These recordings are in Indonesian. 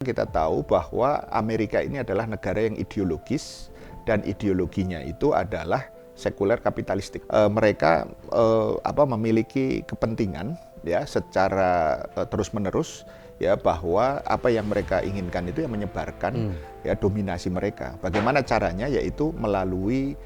Kita tahu bahwa Amerika ini adalah negara yang ideologis dan ideologinya itu adalah sekuler kapitalistik. Mereka memiliki kepentingan ya secara terus-menerus ya bahwa apa yang mereka inginkan itu yang menyebarkan ya dominasi mereka. Bagaimana caranya? Yaitu melalui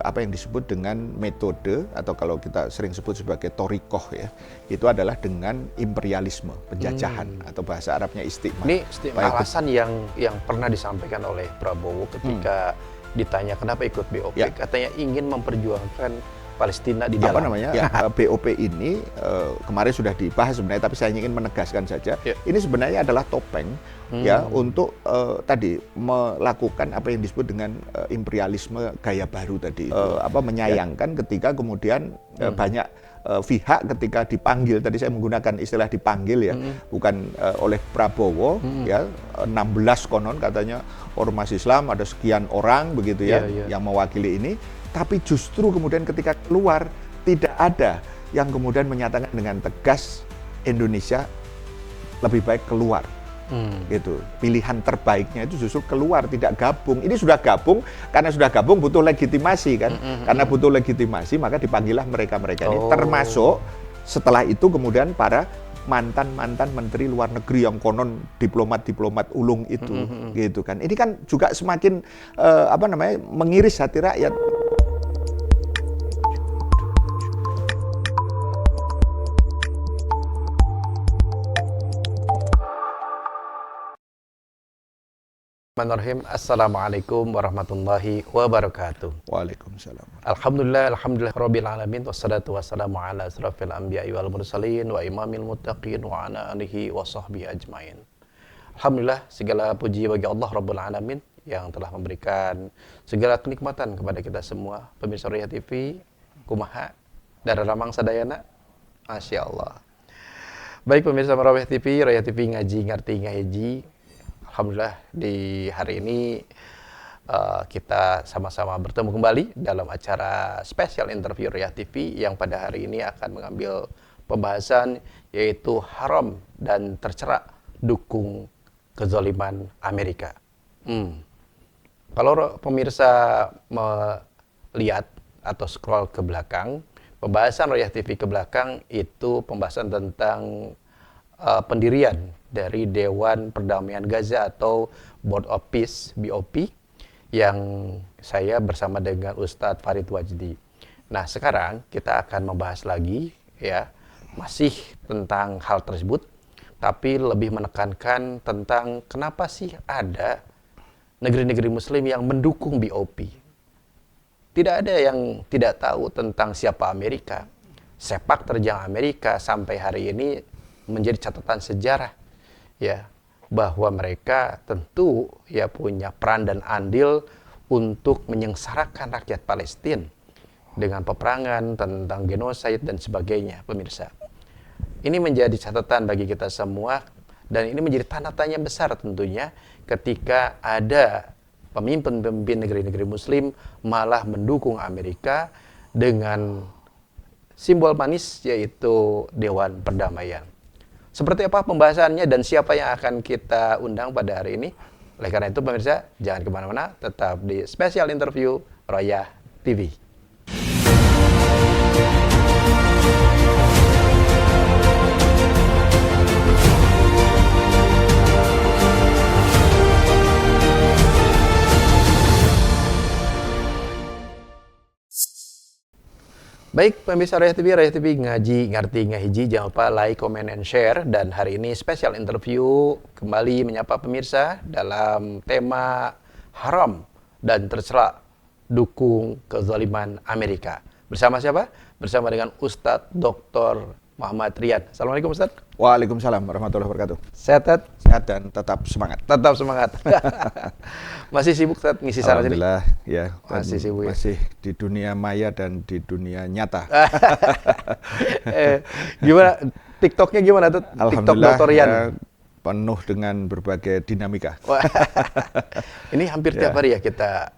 apa yang disebut dengan metode atau kalau kita sering sebut sebagai torikoh ya, itu adalah dengan imperialisme, penjajahan atau bahasa Arabnya istikmar. Ini alasan yang pernah disampaikan oleh Prabowo ketika ditanya kenapa ikut BOP, ya. Katanya ingin memperjuangkan Palestina di dalam. BOP ini kemarin sudah dibahas sebenarnya, tapi saya ingin menegaskan saja, ini sebenarnya adalah topeng ya untuk tadi melakukan apa yang disebut dengan imperialisme gaya baru tadi, menyayangkan ketika kemudian banyak pihak ketika dipanggil, tadi saya menggunakan istilah dipanggil ya, bukan oleh Prabowo ya, 16 konon katanya ormas Islam ada sekian orang begitu ya, yang mewakili ini. Tapi justru kemudian ketika keluar tidak ada yang kemudian menyatakan dengan tegas Indonesia lebih baik keluar. Gitu. Pilihan terbaiknya itu justru keluar, tidak gabung. Ini sudah gabung, karena sudah gabung butuh legitimasi kan. Karena butuh legitimasi maka dipanggillah mereka-mereka ini. Termasuk setelah itu kemudian para mantan-mantan menteri luar negeri yang konon diplomat-diplomat ulung itu gitu kan. Ini kan juga semakin mengiris hati rakyat. Bismillahirrahmanirrahim. Assalamualaikum warahmatullahi wabarakatuh. Waalaikumsalam. Alhamdulillah rabbil alamin, wassalatu wassalamu ala asrafil anbiya'i wal mursalin wa imamil muttaqin wa ala alihi wa sahbihi ajmain. Alhamdulillah, segala puji bagi Allah Rabbul Alamin yang telah memberikan segala kenikmatan kepada kita semua. Pemirsa Royah TV, kumaha Dararamang sadayana, Masya Allah. Baik pemirsa Royah TV ngaji ngerti ngaji. Alhamdulillah di hari ini kita sama-sama bertemu kembali dalam acara spesial interview Royah TV yang pada hari ini akan mengambil pembahasan yaitu haram dan tercela dukung kezaliman Amerika. Kalau pemirsa melihat atau scroll ke belakang, pembahasan Royah TV ke belakang itu pembahasan tentang pendirian dari Dewan Perdamaian Gaza atau Board of Peace BOP yang saya bersama dengan Ustadz Farid Wajdi. Nah sekarang kita akan membahas lagi ya masih tentang hal tersebut, tapi lebih menekankan tentang kenapa sih ada negeri-negeri Muslim yang mendukung BOP. Tidak ada yang tidak tahu tentang siapa Amerika. Sepak terjang Amerika sampai hari ini menjadi catatan sejarah ya bahwa mereka tentu ya punya peran dan andil untuk menyengsarakan rakyat Palestina dengan peperangan tentang genosid dan sebagainya pemirsa. Ini menjadi catatan bagi kita semua dan ini menjadi tanda tanya besar tentunya ketika ada pemimpin-pemimpin negeri-negeri Muslim malah mendukung Amerika dengan simbol manis yaitu Dewan Perdamaian. Seperti apa pembahasannya dan siapa yang akan kita undang pada hari ini? Oleh karena itu pemirsa, jangan kemana-mana, tetap di spesial interview Royah TV. Baik, pemirsa Royah TV ngaji, ngerti, ngahiji, jangan lupa like, comment, and share. Dan hari ini spesial interview kembali menyapa pemirsa dalam tema haram dan tercela dukung kezaliman Amerika. Bersama siapa? Bersama dengan Ustadz Dr. Muhammad Riyad. Assalamualaikum Ustadz. Waalaikumsalam warahmatullahi wabarakatuh. Sehat? Sehat dan tetap semangat. Tetap semangat. Masih sibuk Ustadz ngisi sana sini? Alhamdulillah ya. Masih sibuk ya? Masih di dunia maya dan di dunia nyata. Gimana? TikToknya gimana tuh? Alhamdulillah TikTok Dr. Rian. Ya, penuh dengan berbagai dinamika. Ini hampir tiap hari ya kita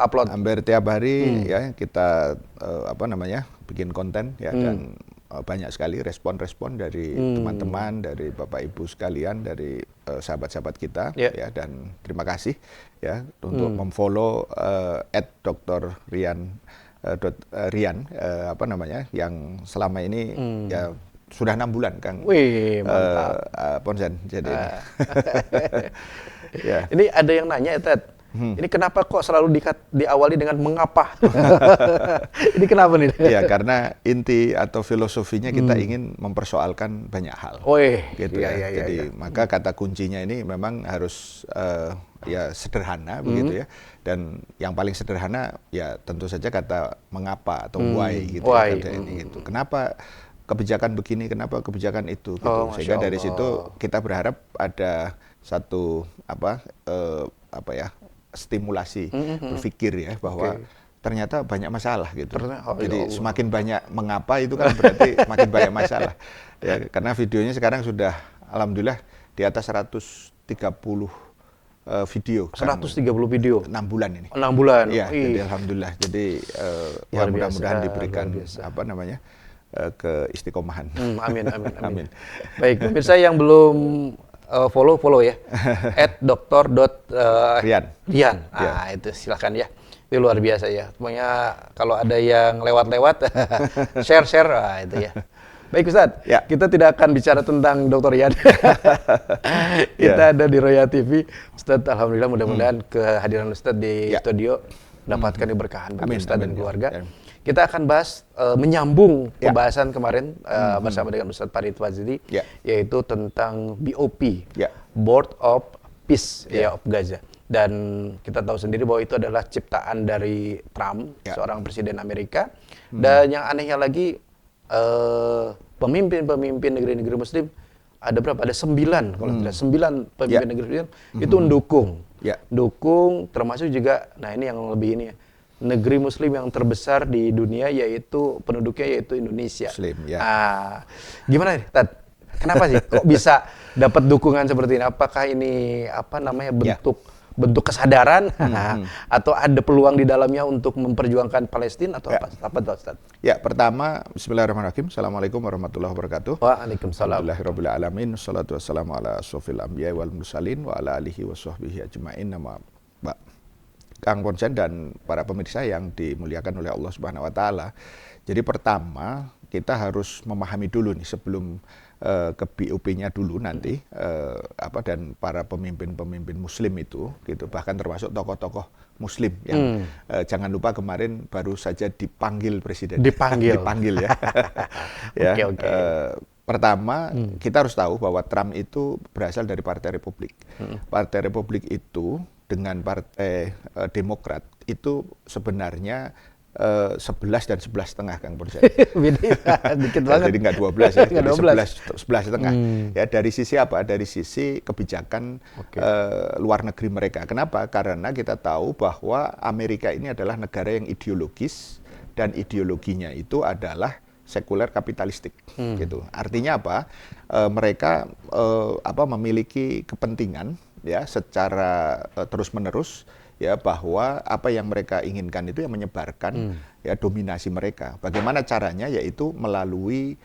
upload. Hampir tiap hari ya kita bikin konten ya dan banyak sekali respon-respon dari teman-teman, dari Bapak Ibu sekalian, dari sahabat-sahabat kita, ya, dan terima kasih ya untuk memfollow @Dr. Rian apa namanya, yang selama ini ya sudah 6 bulan Kang. Wih, mantap. Ponsen jadi ini. Ya. Ini ada yang nanya ya, Ted. Ini kenapa kok selalu diawali dengan mengapa? Ini kenapa nih? Ya, karena inti atau filosofinya kita ingin mempersoalkan banyak hal. Gitu ya. Jadi maka kata kuncinya ini memang harus ya sederhana begitu ya. Dan yang paling sederhana ya tentu saja kata mengapa atau why gitu ya, kata ini gitu. Kenapa kebijakan begini, kenapa kebijakan itu gitu. Sehingga dari situ kita berharap ada satu apa ya, stimulasi berpikir ya, bahwa ternyata banyak masalah gitu. Jadi semakin banyak mengapa itu kan berarti makin banyak masalah. Ya, karena videonya sekarang sudah alhamdulillah di atas 130 video. 130 video. 6 bulan ini. 6 bulan. Ya, jadi alhamdulillah. Jadi ya mudah-mudahan diberikan apa namanya, keistiqomahan. Amin. Baik, pemirsa yang belum follow ya, @doktor.rian. Itu silakan ya. Itu luar biasa ya. Pokoknya kalau ada yang lewat-lewat, share, itu ya. Baik Ustadz, kita tidak akan bicara tentang Dr. Rian. Kita ada di Roya TV. Ustadz, alhamdulillah mudah-mudahan kehadiran Ustadz di studio mendapatkan keberkahan bagi Ustadz dan keluarga. Kita akan bahas menyambung pembahasan kemarin bersama dengan Ustadz Farid Fadzili, yaitu tentang BOP, Board of Peace of Gaza. Dan kita tahu sendiri bahwa itu adalah ciptaan dari Trump, seorang presiden Amerika. Dan yang anehnya lagi, pemimpin negeri-negeri Muslim ada berapa? Ada 9 kalau tidak 9 pemimpin negeri Muslim itu mendukung, dukung, termasuk juga, nah ini yang lebih ini ya, negeri Muslim yang terbesar di dunia yaitu penduduknya yaitu Indonesia. Muslim, gimana nih, Tad? Kenapa sih kok bisa dapat dukungan seperti ini? Apakah ini apa namanya bentuk kesadaran atau ada peluang di dalamnya untuk memperjuangkan Palestina atau apa Ustaz? Ya, pertama bismillahirrahmanirrahim. Assalamualaikum warahmatullahi wabarakatuh. Waalaikumsalam. Alhamdulillahirabbil alamin. Wassalatu wassalamu ala asyrofil anbiya'i wal mursalin wa ala alihi washabbihi ajmain. Nama Kang Ponsen dan para pemirsa yang dimuliakan oleh Allah Subhanahu wa taala. Jadi pertama, kita harus memahami dulu nih sebelum ke BOP-nya dulu nanti dan para pemimpin-pemimpin muslim itu gitu, bahkan termasuk tokoh-tokoh muslim yang jangan lupa kemarin baru saja dipanggil presiden. Dipanggil ya. Pertama, kita harus tahu bahwa Trump itu berasal dari Partai Republik. Partai Republik itu dengan Partai Demokrat itu sebenarnya 11 dan 11,5 Kang Ponsen. Dikit banget. Jadi nggak 12 ya, jadi 11,5. Ya, dari sisi apa? Dari sisi kebijakan luar negeri mereka. Kenapa? Karena kita tahu bahwa Amerika ini adalah negara yang ideologis dan ideologinya itu adalah sekuler kapitalistik gitu. Artinya apa? Mereka memiliki kepentingan ya secara terus-menerus ya, bahwa apa yang mereka inginkan itu yang menyebarkan ya dominasi mereka. Bagaimana caranya? Yaitu melalui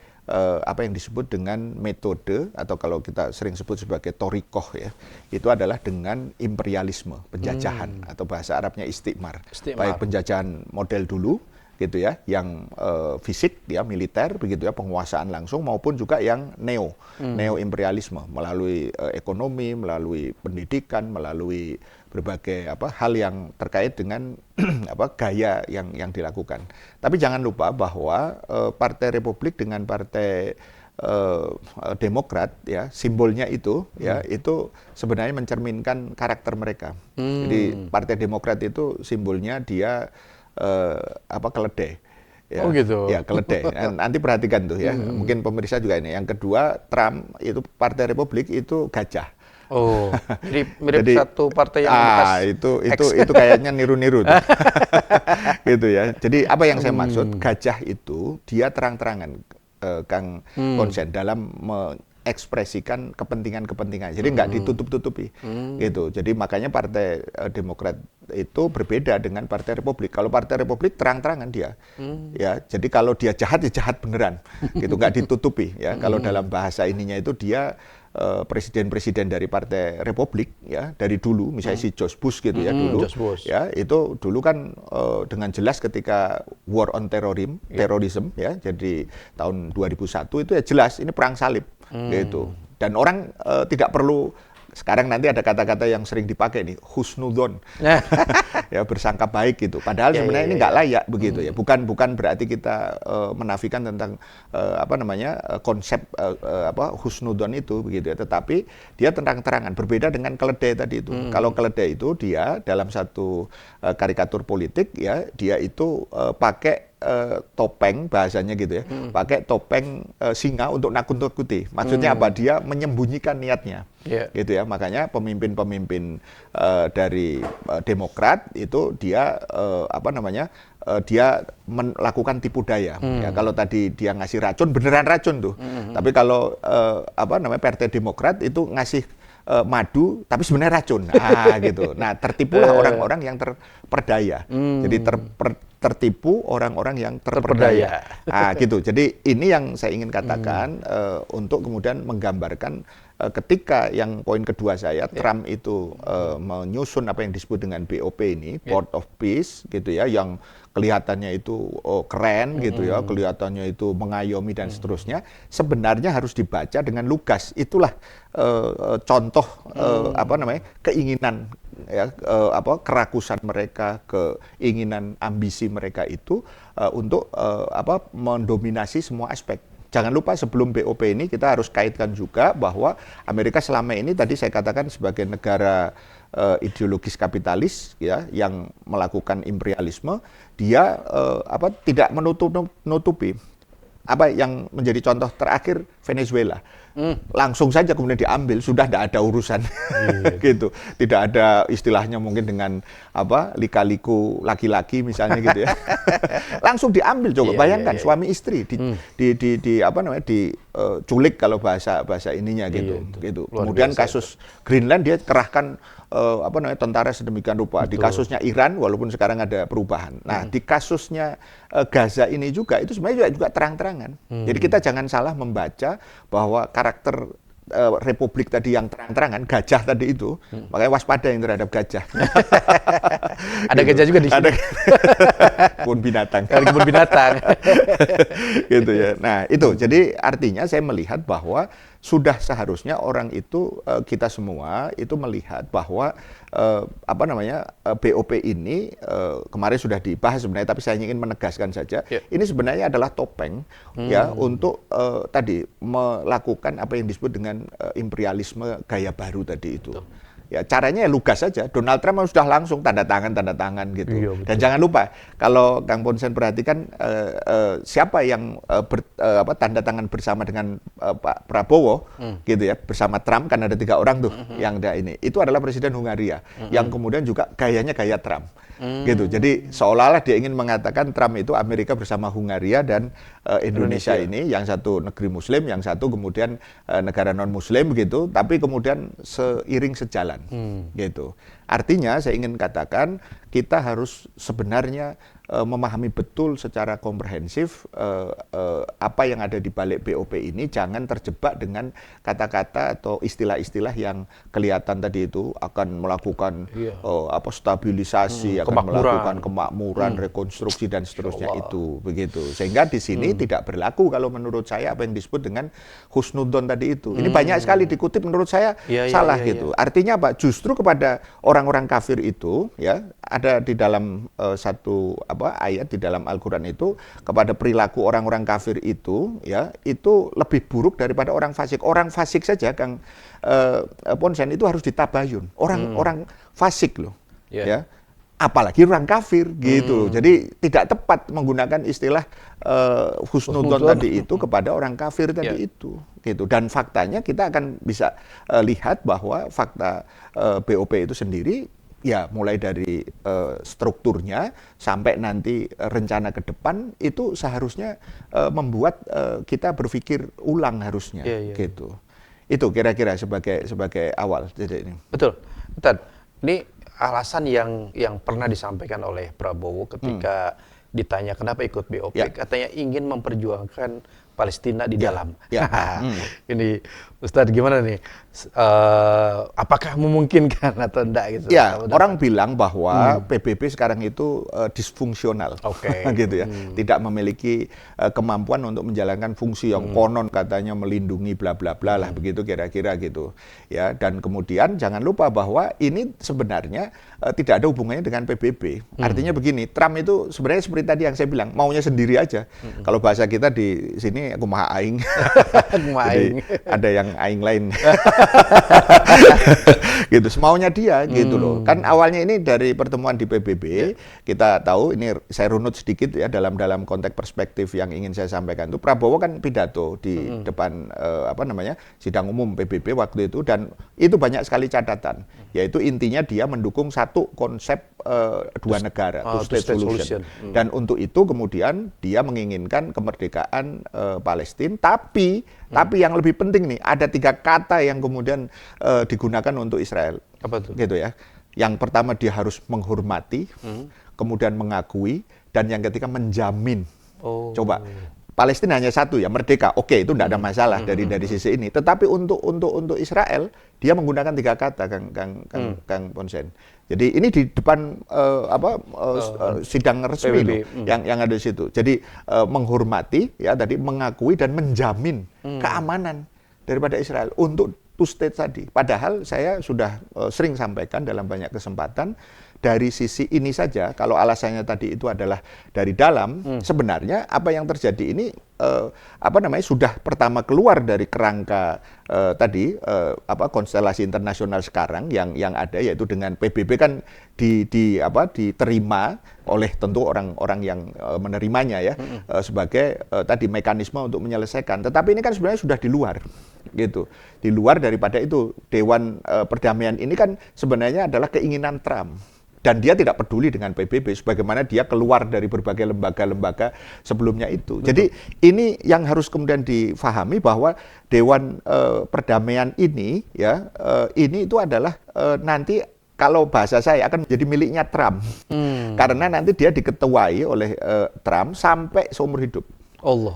apa yang disebut dengan metode, atau kalau kita sering sebut sebagai torikoh ya, itu adalah dengan imperialisme, penjajahan, atau bahasa Arabnya istikmar. Baik penjajahan model dulu gitu ya, yang fisik ya, militer begitu ya, penguasaan langsung, maupun juga yang neo imperialisme melalui ekonomi, melalui pendidikan, melalui berbagai hal yang terkait dengan gaya yang dilakukan. Tapi jangan lupa bahwa Partai Republik dengan Partai Demokrat ya, simbolnya itu ya, itu sebenarnya mencerminkan karakter mereka. Jadi Partai Demokrat itu simbolnya dia keledai. Ya, oh gitu. Ya, keledai. Nanti perhatikan tuh ya. Mungkin pemirsa juga ini. Yang kedua, Trump itu Partai Republik itu gajah. Oh, mirip satu partai yang bekas. Itu kayaknya niru-niru tuh. Gitu ya. Jadi apa yang saya maksud, gajah itu dia terang-terangan Kang Ponsen dalam mengekspresikan kepentingan-kepentingan. Jadi nggak ditutup-tutupi. Gitu. Jadi makanya Partai Demokrat itu berbeda dengan Partai Republik. Kalau Partai Republik terang-terangan dia, ya. Jadi kalau dia jahat ya jahat beneran, gitu, nggak ditutupi. Ya, kalau dalam bahasa ininya itu dia presiden-presiden dari Partai Republik, ya, dari dulu, misalnya si George Bush gitu ya dulu, ya, itu dulu kan dengan jelas ketika War on Terrorism, ya, jadi tahun 2001 itu ya jelas ini perang salib, gitu. Dan orang tidak perlu. Sekarang nanti ada kata-kata yang sering dipakai nih, husnudon, ya, bersangka baik gitu. Padahal sebenarnya ini nggak layak begitu ya. Bukan berarti kita menafikan tentang konsep husnudon itu begitu ya. Tetapi dia terang-terangan berbeda dengan keledai tadi itu. Kalau keledai itu dia dalam satu karikatur politik ya, dia itu pakai topeng bahasanya gitu ya, pakai topeng singa untuk nakut-nakuti. Maksudnya apa? Dia menyembunyikan niatnya, gitu ya. Makanya pemimpin-pemimpin dari Demokrat itu dia dia melakukan tipu daya. Ya, kalau tadi dia ngasih racun, beneran racun tuh. Tapi kalau Partai Demokrat itu ngasih madu, tapi sebenarnya racun. Gitu. Nah, tertipulah orang-orang yang terperdaya. Jadi tertipu orang-orang yang terperdaya. Gitu. Jadi ini yang saya ingin katakan untuk kemudian menggambarkan ketika yang poin kedua saya, Trump itu menyusun apa yang disebut dengan BOP ini, Board of Peace, gitu ya, yang kelihatannya itu keren gitu ya, kelihatannya itu mengayomi dan seterusnya, sebenarnya harus dibaca dengan lugas. Itulah contoh keinginan ya, kerakusan mereka, keinginan ambisi mereka itu untuk mendominasi semua aspek. Jangan lupa sebelum BOP ini kita harus kaitkan juga bahwa Amerika selama ini tadi saya katakan sebagai negara ideologis kapitalis ya, yang melakukan imperialisme, dia tidak menutupi apa yang menjadi contoh terakhir Venezuela. Langsung saja kemudian diambil, sudah tidak ada urusan. Gitu. Tidak ada istilahnya mungkin dengan lika-liku laki-laki misalnya gitu ya. Langsung diambil, coba bayangkan suami istri diculik kalau bahasa ininya gitu. Gitu. Kemudian kasus Greenland dia kerahkan tentara sedemikian rupa. Di kasusnya Iran walaupun sekarang ada perubahan. Nah, di kasusnya Gaza ini juga itu sebenarnya juga terang-terangan. Jadi kita jangan salah membaca bahwa karakter Republik tadi yang terang-terangan, gajah tadi itu, makanya waspada yang terhadap gajah. Ada gitu. Gajah juga di sini. Kebun binatang. Kebun binatang. Gitu ya. Nah, itu. Jadi artinya saya melihat bahwa sudah seharusnya orang itu, kita semua itu melihat bahwa BOP ini kemarin sudah dibahas sebenarnya, tapi saya ingin menegaskan saja, ini sebenarnya adalah topeng ya untuk tadi melakukan apa yang disebut dengan imperialisme gaya baru tadi itu. Ya, caranya ya lugas saja. Donald Trump sudah langsung tanda tangan gitu. Iya, dan jangan lupa, kalau Kang Ponsen perhatikan siapa yang tanda tangan bersama dengan Pak Prabowo, gitu ya, bersama Trump, kan ada 3 orang tuh yang ada ini. Itu adalah Presiden Hungaria, yang kemudian juga gayanya gaya Trump. Gitu. Jadi seolah-olah dia ingin mengatakan Trump itu Amerika bersama Hungaria dan Indonesia ini, yang satu negeri Muslim, yang satu kemudian negara non-Muslim gitu, tapi kemudian seiring sejalan. Gitu. Artinya saya ingin katakan kita harus sebenarnya memahami betul secara komprehensif apa yang ada di balik BOP ini, jangan terjebak dengan kata-kata atau istilah-istilah yang kelihatan tadi itu akan melakukan stabilisasi, akan melakukan kemakmuran, rekonstruksi dan seterusnya itu begitu. Sehingga di sini tidak berlaku kalau menurut saya apa yang disebut dengan husnudon tadi itu. Ini banyak sekali dikutip menurut saya salah gitu. Artinya apa? Justru kepada orang-orang kafir itu ya, ada di dalam satu ayat di dalam Al-Quran itu, kepada perilaku orang-orang kafir itu ya, itu lebih buruk daripada orang fasik. Orang fasik saja Kang Ponsen itu harus ditabayun. Orang fasik loh. Ya. Apalagi orang kafir gitu. Jadi tidak tepat menggunakan istilah husnudon tadi itu kepada orang kafir tadi itu gitu. Dan faktanya kita akan bisa lihat bahwa fakta BOP itu sendiri ya, mulai dari strukturnya sampai nanti rencana ke depan itu seharusnya membuat kita berpikir ulang harusnya gitu. Itu kira-kira sebagai awal. Jadi ini. Betul. Ini alasan yang pernah disampaikan oleh Prabowo ketika ditanya kenapa ikut BOP, katanya ingin memperjuangkan Palestina di dalam. Ini Ustadz gimana nih? Apakah memungkinkan atau enggak gitu? Ya, orang bilang bahwa PBB sekarang itu disfungsional, gitu ya, tidak memiliki kemampuan untuk menjalankan fungsi yang konon katanya melindungi bla bla bla lah, begitu kira-kira gitu. Ya, dan kemudian jangan lupa bahwa ini sebenarnya tidak ada hubungannya dengan PBB. Artinya begini, Trump itu sebenarnya seperti tadi yang saya bilang, maunya sendiri aja. Kalau bahasa kita di sini aku maha aing. Jadi ada yang aing lain. Gitu, semaunya dia gitu loh. Kan awalnya ini dari pertemuan di PBB, kita tahu ini saya runut sedikit ya dalam konteks perspektif yang ingin saya sampaikan itu. Prabowo kan pidato di depan sidang umum PBB waktu itu, dan itu banyak sekali catatan, yaitu intinya dia mendukung satu konsep dua negara, two-state solution. Dan untuk itu kemudian dia menginginkan kemerdekaan Palestina, tapi yang lebih penting nih, ada 3 kata yang kemudian digunakan untuk Israel. Apa tuh? Gitu ya. Yang pertama dia harus menghormati, kemudian mengakui, dan yang ketiga menjamin. Coba, Palestina hanya satu ya, merdeka. Oke, itu tidak ada masalah dari sisi ini. Tetapi untuk Israel dia menggunakan 3 kata, Kang Ponsen. Jadi ini di depan sidang resmi loh, yang ada di situ. Jadi menghormati ya tadi, mengakui dan menjamin keamanan daripada Israel untuk two state tadi. Padahal saya sudah sering sampaikan dalam banyak kesempatan, dari sisi ini saja, kalau alasannya tadi itu adalah dari dalam, sebenarnya apa yang terjadi ini sudah pertama keluar dari kerangka konstelasi internasional sekarang yang ada, yaitu dengan PBB kan diterima oleh tentu orang-orang yang menerimanya ya, sebagai tadi mekanisme untuk menyelesaikan. Tetapi ini kan sebenarnya sudah di luar gitu. Di luar daripada itu, Dewan Perdamaian ini kan sebenarnya adalah keinginan Trump. Dan dia tidak peduli dengan PBB, sebagaimana dia keluar dari berbagai lembaga-lembaga sebelumnya itu. Jadi ini yang harus kemudian difahami, bahwa Dewan Perdamaian ini, ya, ini itu adalah nanti kalau bahasa saya akan menjadi miliknya Trump, karena nanti dia diketuai oleh Trump sampai seumur hidup.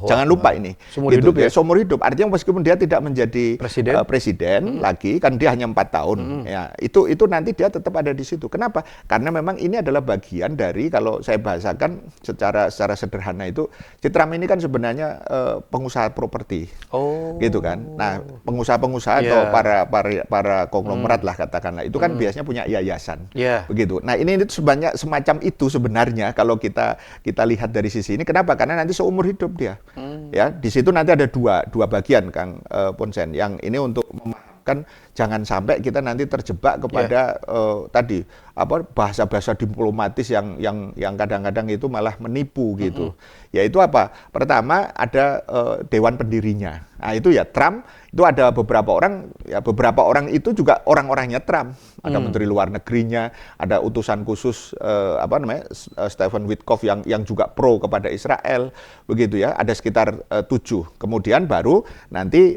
Jangan lupa ini. Seumur hidup ya? Seumur hidup. Artinya meskipun dia tidak menjadi presiden lagi, kan dia hanya 4 tahun. Ya, itu nanti dia tetap ada di situ. Kenapa? Karena memang ini adalah bagian dari, kalau saya bahasakan secara sederhana itu, si Trump ini kan sebenarnya pengusaha properti. Gitu kan. Nah, pengusaha-pengusaha atau para konglomerat lah katakanlah, itu kan biasanya punya yayasan. Begitu. Nah, ini sebanyak semacam itu sebenarnya kalau kita lihat dari sisi ini. Kenapa? Karena nanti seumur hidup dia. Ya, di situ nanti ada dua bagian, Kang Ponsen. Yang ini untuk memahamkan jangan sampai kita nanti terjebak kepada tadi bahasa-bahasa diplomatis yang kadang-kadang itu malah menipu gitu. Yaitu apa? Pertama ada dewan pendirinya. Nah, itu ya Trump, itu ada beberapa orang itu juga orang-orangnya Trump. Ada menteri luar negerinya, ada utusan khusus Stephen Witkoff yang juga pro kepada Israel, begitu ya. Ada sekitar 7. Kemudian baru nanti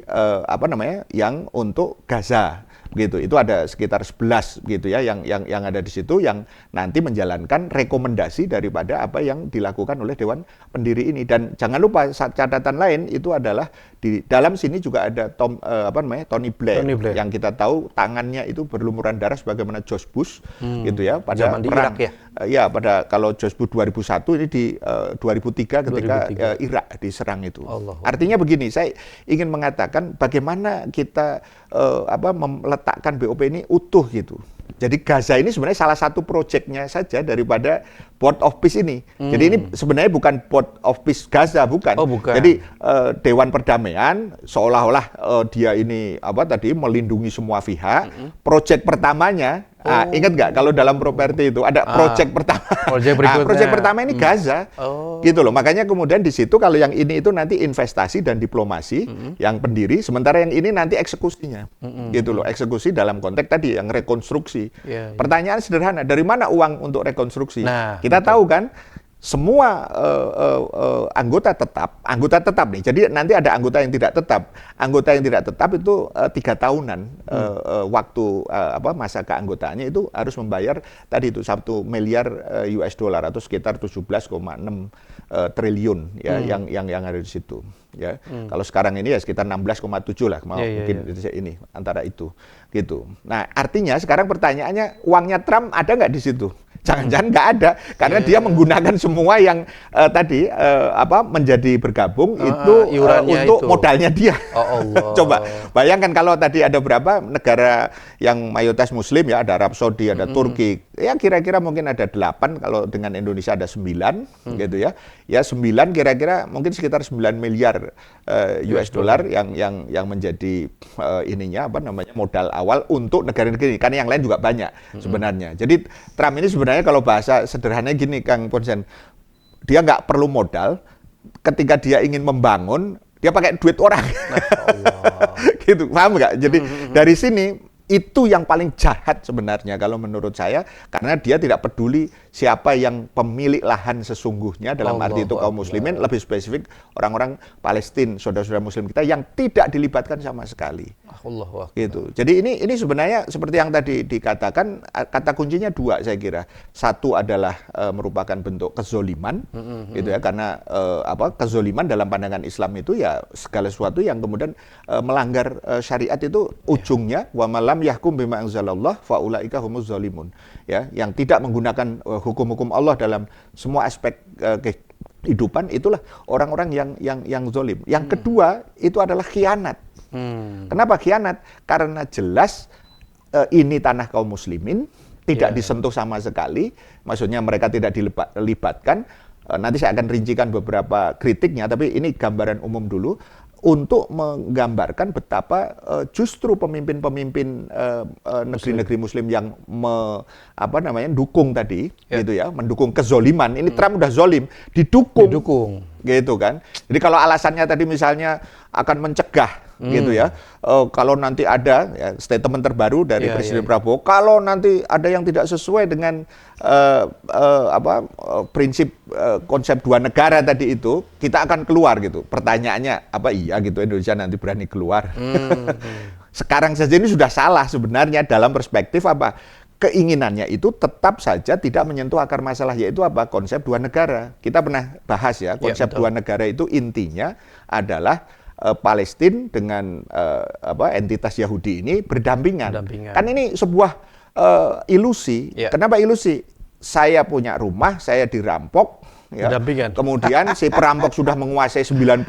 yang untuk Gaza. Begitu, itu ada sekitar 11 gitu ya yang ada di situ, yang nanti menjalankan rekomendasi daripada apa yang dilakukan oleh Dewan Pendiri ini. Dan jangan lupa catatan lain itu adalah di dalam sini juga ada Tony Blair, yang kita tahu tangannya itu berlumuran darah sebagaimana George Bush gitu ya pada zaman perang di Irak ya. Pada kalau George Bush 2001, ini di 2003 ketika Irak diserang itu. Artinya begini, saya ingin mengatakan bagaimana kita meletakkan BOP ini utuh gitu. Jadi Gaza ini sebenarnya salah satu proyeknya saja daripada Board of Peace ini. Jadi ini sebenarnya bukan Board of Peace Gaza, bukan. Jadi Dewan Perdamaian seolah-olah dia ini melindungi semua pihak. Proyek pertamanya, ingat nggak kalau dalam properti itu ada proyek pertama. Proyek pertama ini Gaza. Gitu loh. Makanya kemudian di situ kalau yang ini itu nanti investasi dan diplomasi yang pendiri, sementara yang ini nanti eksekusinya. Gitu loh. Eksekusi dalam konteks tadi yang rekonstruksi. Pertanyaan sederhana, dari mana uang untuk rekonstruksi? Kita tahu kan semua anggota tetap nih. Jadi nanti ada anggota yang tidak tetap. Anggota yang tidak tetap itu 3 tahunan waktu masa keanggotaannya itu harus membayar tadi itu 1 miliar US dollar atau sekitar 17,6 triliun ya yang ada di situ. Ya, kalau sekarang ini ya sekitar 16,7 lah, mungkin ini antara itu, gitu. Nah, artinya sekarang pertanyaannya uangnya Trump ada nggak di situ? Jangan-jangan nggak ada, karena dia menggunakan semua yang tadi menjadi bergabung itu untuk modalnya dia. Oh Allah. Coba bayangkan kalau tadi ada berapa negara yang mayoritas Muslim ya, ada Arab Saudi, ada Turki, ya kira-kira mungkin ada 8, kalau dengan Indonesia ada 9, gitu ya. Ya 9 kira-kira mungkin sekitar 9 miliar US dollar yang menjadi modal awal untuk negara-negara ini. Karena yang lain juga banyak sebenarnya. Jadi Trump ini sebenarnya kalau bahasa sederhananya gini Kang Ponsen, dia nggak perlu modal, ketika dia ingin membangun, dia pakai duit orang. Gitu, paham nggak? Jadi dari sini itu yang paling jahat sebenarnya kalau menurut saya, karena dia tidak peduli siapa yang pemilik lahan sesungguhnya, dalam arti itu kaum muslimin, lebih spesifik orang-orang Palestina, saudara-saudara muslim kita yang tidak dilibatkan sama sekali. Gitu. Jadi ini sebenarnya seperti yang tadi dikatakan, kata kuncinya 2 saya kira. Satu adalah merupakan bentuk kezoliman, gitu ya, karena kezoliman dalam pandangan Islam itu ya segala sesuatu yang kemudian melanggar syariat itu ujungnya wa malam yahkum bima anzalallah faulaika humuz zalimun, ya, yang tidak menggunakan hukum-hukum Allah dalam semua aspek kehidupan, itulah orang-orang yang zalim. Yang kedua itu adalah khianat. Kenapa khianat? Karena jelas ini tanah kaum muslimin, tidak disentuh sama sekali, maksudnya mereka tidak dilibatkan. Nanti saya akan rincikan beberapa kritiknya, tapi ini gambaran umum dulu untuk menggambarkan betapa justru pemimpin-pemimpin negeri-negeri Muslim yang dukung tadi, gitu ya, mendukung kezoliman. Ini Trump udah zolim, didukung, gitu kan. Jadi kalau alasannya tadi misalnya akan mencegah, gitu ya, kalau nanti ada statement terbaru dari Presiden Prabowo, kalau nanti ada yang tidak sesuai dengan prinsip konsep 2 negara tadi itu, kita akan keluar gitu. Pertanyaannya apa iya gitu Indonesia nanti berani keluar? Sekarang saja ini sudah salah sebenarnya dalam perspektif keinginannya itu tetap saja tidak menyentuh akar masalah, yaitu konsep 2 negara. Kita pernah bahas ya, konsep 2 negara itu intinya adalah Palestina dengan entitas Yahudi ini berdampingan. Kan ini sebuah ilusi. Kenapa ilusi? Saya punya rumah, saya dirampok, ya. Kemudian si perampok sudah menguasai 90%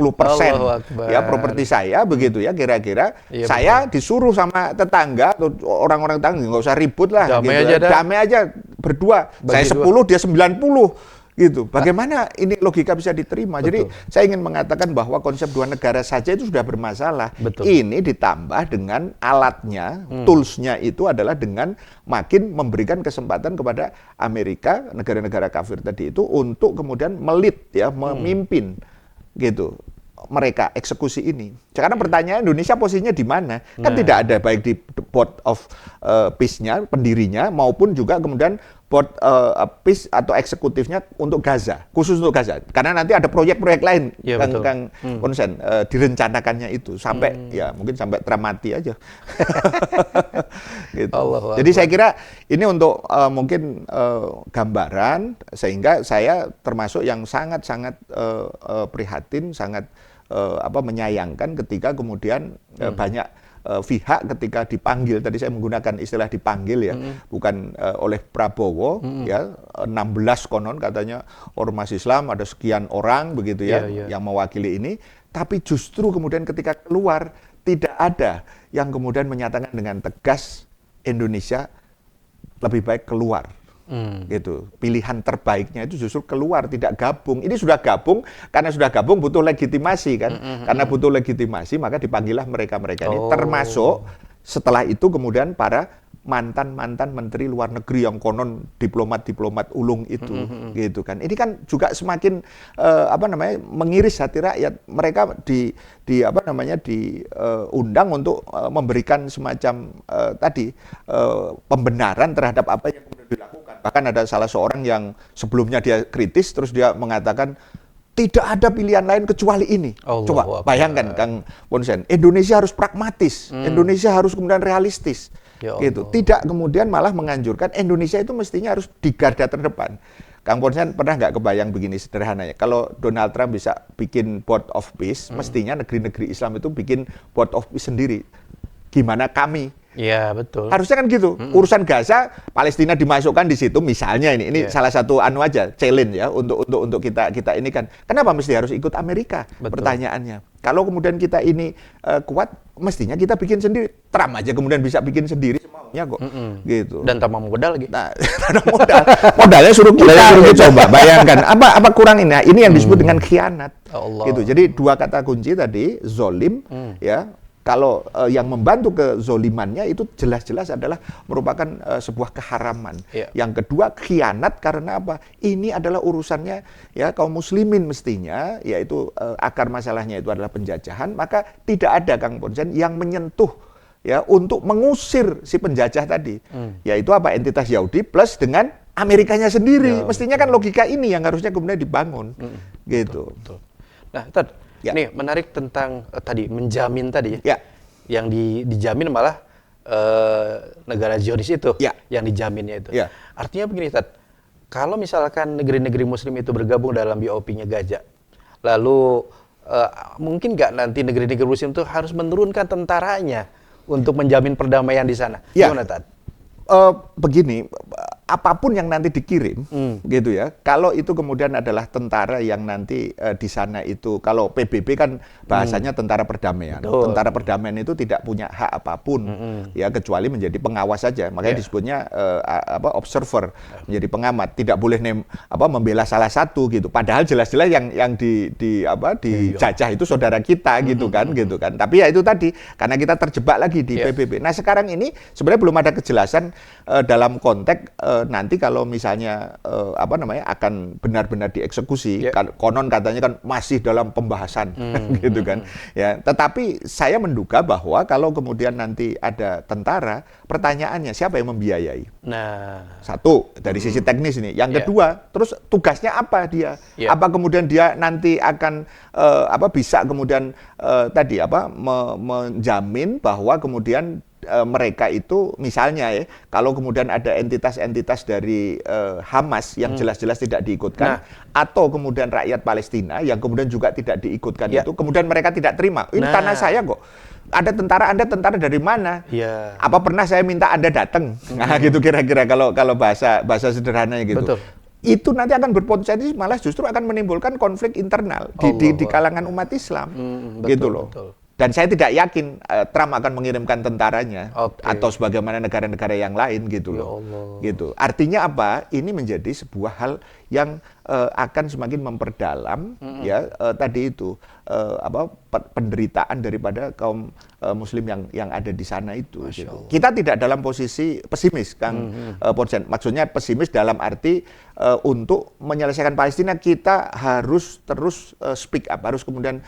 ya properti saya, begitu ya kira-kira. Saya disuruh sama tetangga atau orang-orang tetangga, nggak usah ribut lah, damai aja berdua. Saya 10, dia 90. Gitu. Bagaimana ini logika bisa diterima? Jadi saya ingin mengatakan bahwa konsep 2 negara saja itu sudah bermasalah. Ini ditambah dengan alatnya, toolsnya itu adalah dengan makin memberikan kesempatan kepada Amerika, negara-negara kafir tadi itu untuk kemudian memimpin, gitu, mereka eksekusi ini. Sekarang pertanyaan, Indonesia posisinya di mana? Kan tidak ada baik di board of peace-nya, pendirinya, maupun juga kemudian board peace atau eksekutifnya untuk Gaza, khusus untuk Gaza. Karena nanti ada proyek-proyek lain, Kang Konsen, direncanakannya itu sampai mungkin sampai Trump mati aja. Gitu. Jadi saya kira ini untuk mungkin gambaran, sehingga saya termasuk yang sangat-sangat prihatin, sangat menyayangkan ketika kemudian banyak pihak ketika dipanggil, tadi saya menggunakan istilah dipanggil ya, bukan oleh Prabowo, ya, 16 konon katanya ormas Islam, ada sekian orang begitu ya, yang mewakili ini, tapi justru kemudian ketika keluar tidak ada yang kemudian menyatakan dengan tegas Indonesia lebih baik keluar. Gitu. Pilihan terbaiknya itu justru keluar, tidak gabung. Ini sudah gabung, karena sudah gabung butuh legitimasi kan. Karena butuh legitimasi maka dipanggillah mereka-mereka ini. Termasuk setelah itu kemudian para mantan-mantan menteri luar negeri yang konon diplomat-diplomat ulung itu, gitu kan. Ini kan juga semakin mengiris hati rakyat. Mereka diundang untuk memberikan semacam pembenaran terhadap apa yang kemudian dilakukan. Bahkan ada salah seorang yang sebelumnya dia kritis, terus dia mengatakan tidak ada pilihan lain kecuali ini. Coba bayangkan Kang Ponsen, Indonesia harus pragmatis, Indonesia harus kemudian realistis. Gitu. Tidak kemudian malah menganjurkan Indonesia itu mestinya harus di garda terdepan. Kang Ponsen pernah nggak kebayang begini sederhananya, kalau Donald Trump bisa bikin Board of Peace, mestinya negeri-negeri Islam itu bikin Board of Peace sendiri. Gimana kami? Iya, betul. Harusnya kan gitu. Urusan Gaza, Palestina dimasukkan di situ misalnya ini salah satu aja challenge ya untuk kita ini kan. Kenapa mesti harus ikut Amerika? Betul. Pertanyaannya. Kalau kemudian kita ini kuat, mestinya kita bikin sendiri. Trump aja kemudian bisa bikin sendiri semaunya kok. Gitu. Dan tanpa modal lagi. Nah, modal. Modalnya suruh kita coba bayangkan apa kurang ini. Nah, ini yang disebut dengan khianat. Allah. Gitu. Jadi dua kata kunci tadi, zolim ya. Kalau yang membantu kezolimannya itu jelas-jelas adalah merupakan sebuah keharaman. Yang kedua, khianat karena apa? Ini adalah urusannya ya kaum muslimin mestinya, yaitu akar masalahnya itu adalah penjajahan, maka tidak ada Kang Ponsen yang menyentuh ya untuk mengusir si penjajah tadi. Yaitu apa? Entitas Yahudi plus dengan Amerikanya sendiri. Mestinya kan logika ini yang harusnya kemudian dibangun. Gitu. Betul. Nah, nih menarik tentang tadi menjamin tadi yang dijamin malah negara Zionis itu yang dijaminnya itu. Artinya begini Tad, kalau misalkan negeri-negeri Muslim itu bergabung dalam BOP-nya Gaza, lalu mungkin nggak nanti negeri-negeri Muslim itu harus menurunkan tentaranya untuk menjamin perdamaian di sana? Gimana Tad? Begini, apapun yang nanti dikirim, gitu ya. Kalau itu kemudian adalah tentara yang nanti di sana itu, kalau PBB kan bahasanya tentara perdamaian. Tentara perdamaian itu tidak punya hak apapun, ya kecuali menjadi pengawas saja. Makanya disebutnya observer, menjadi pengamat. Tidak boleh membela salah satu gitu. Padahal jelas-jelas yang dijajah itu saudara kita gitu kan. Tapi ya itu tadi karena kita terjebak lagi di PBB. Nah sekarang ini sebenarnya belum ada kejelasan dalam konteks nanti kalau misalnya akan benar-benar dieksekusi, konon katanya kan masih dalam pembahasan gitu kan ya. Tetapi saya menduga bahwa kalau kemudian nanti ada tentara, pertanyaannya siapa yang membiayai? Nah, satu dari sisi teknis ini. Yang kedua, terus tugasnya apa dia? Apa kemudian dia nanti akan bisa kemudian menjamin bahwa kemudian mereka itu misalnya ya, kalau kemudian ada entitas-entitas dari Hamas yang jelas-jelas tidak diikutkan, atau kemudian rakyat Palestina yang kemudian juga tidak diikutkan itu, kemudian mereka tidak terima. Ini tanah saya kok. Ada tentara, Anda tentara dari mana? Apa pernah saya minta Anda datang? Nah, gitu kira-kira kalau bahasa sederhananya gitu. Betul. Itu nanti akan berpotensi malah justru akan menimbulkan konflik internal di kalangan umat Islam. Gitu loh. Betul. Dan saya tidak yakin Trump akan mengirimkan tentaranya atau sebagaimana negara-negara yang lain gitu loh. Gitu. Artinya apa? Ini menjadi sebuah hal yang akan semakin memperdalam tadi itu penderitaan daripada kaum Muslim yang ada di sana itu. Gitu. Kita tidak dalam posisi pesimis, Kang Ponsen. Maksudnya pesimis dalam arti untuk menyelesaikan Palestina kita harus terus speak up, harus kemudian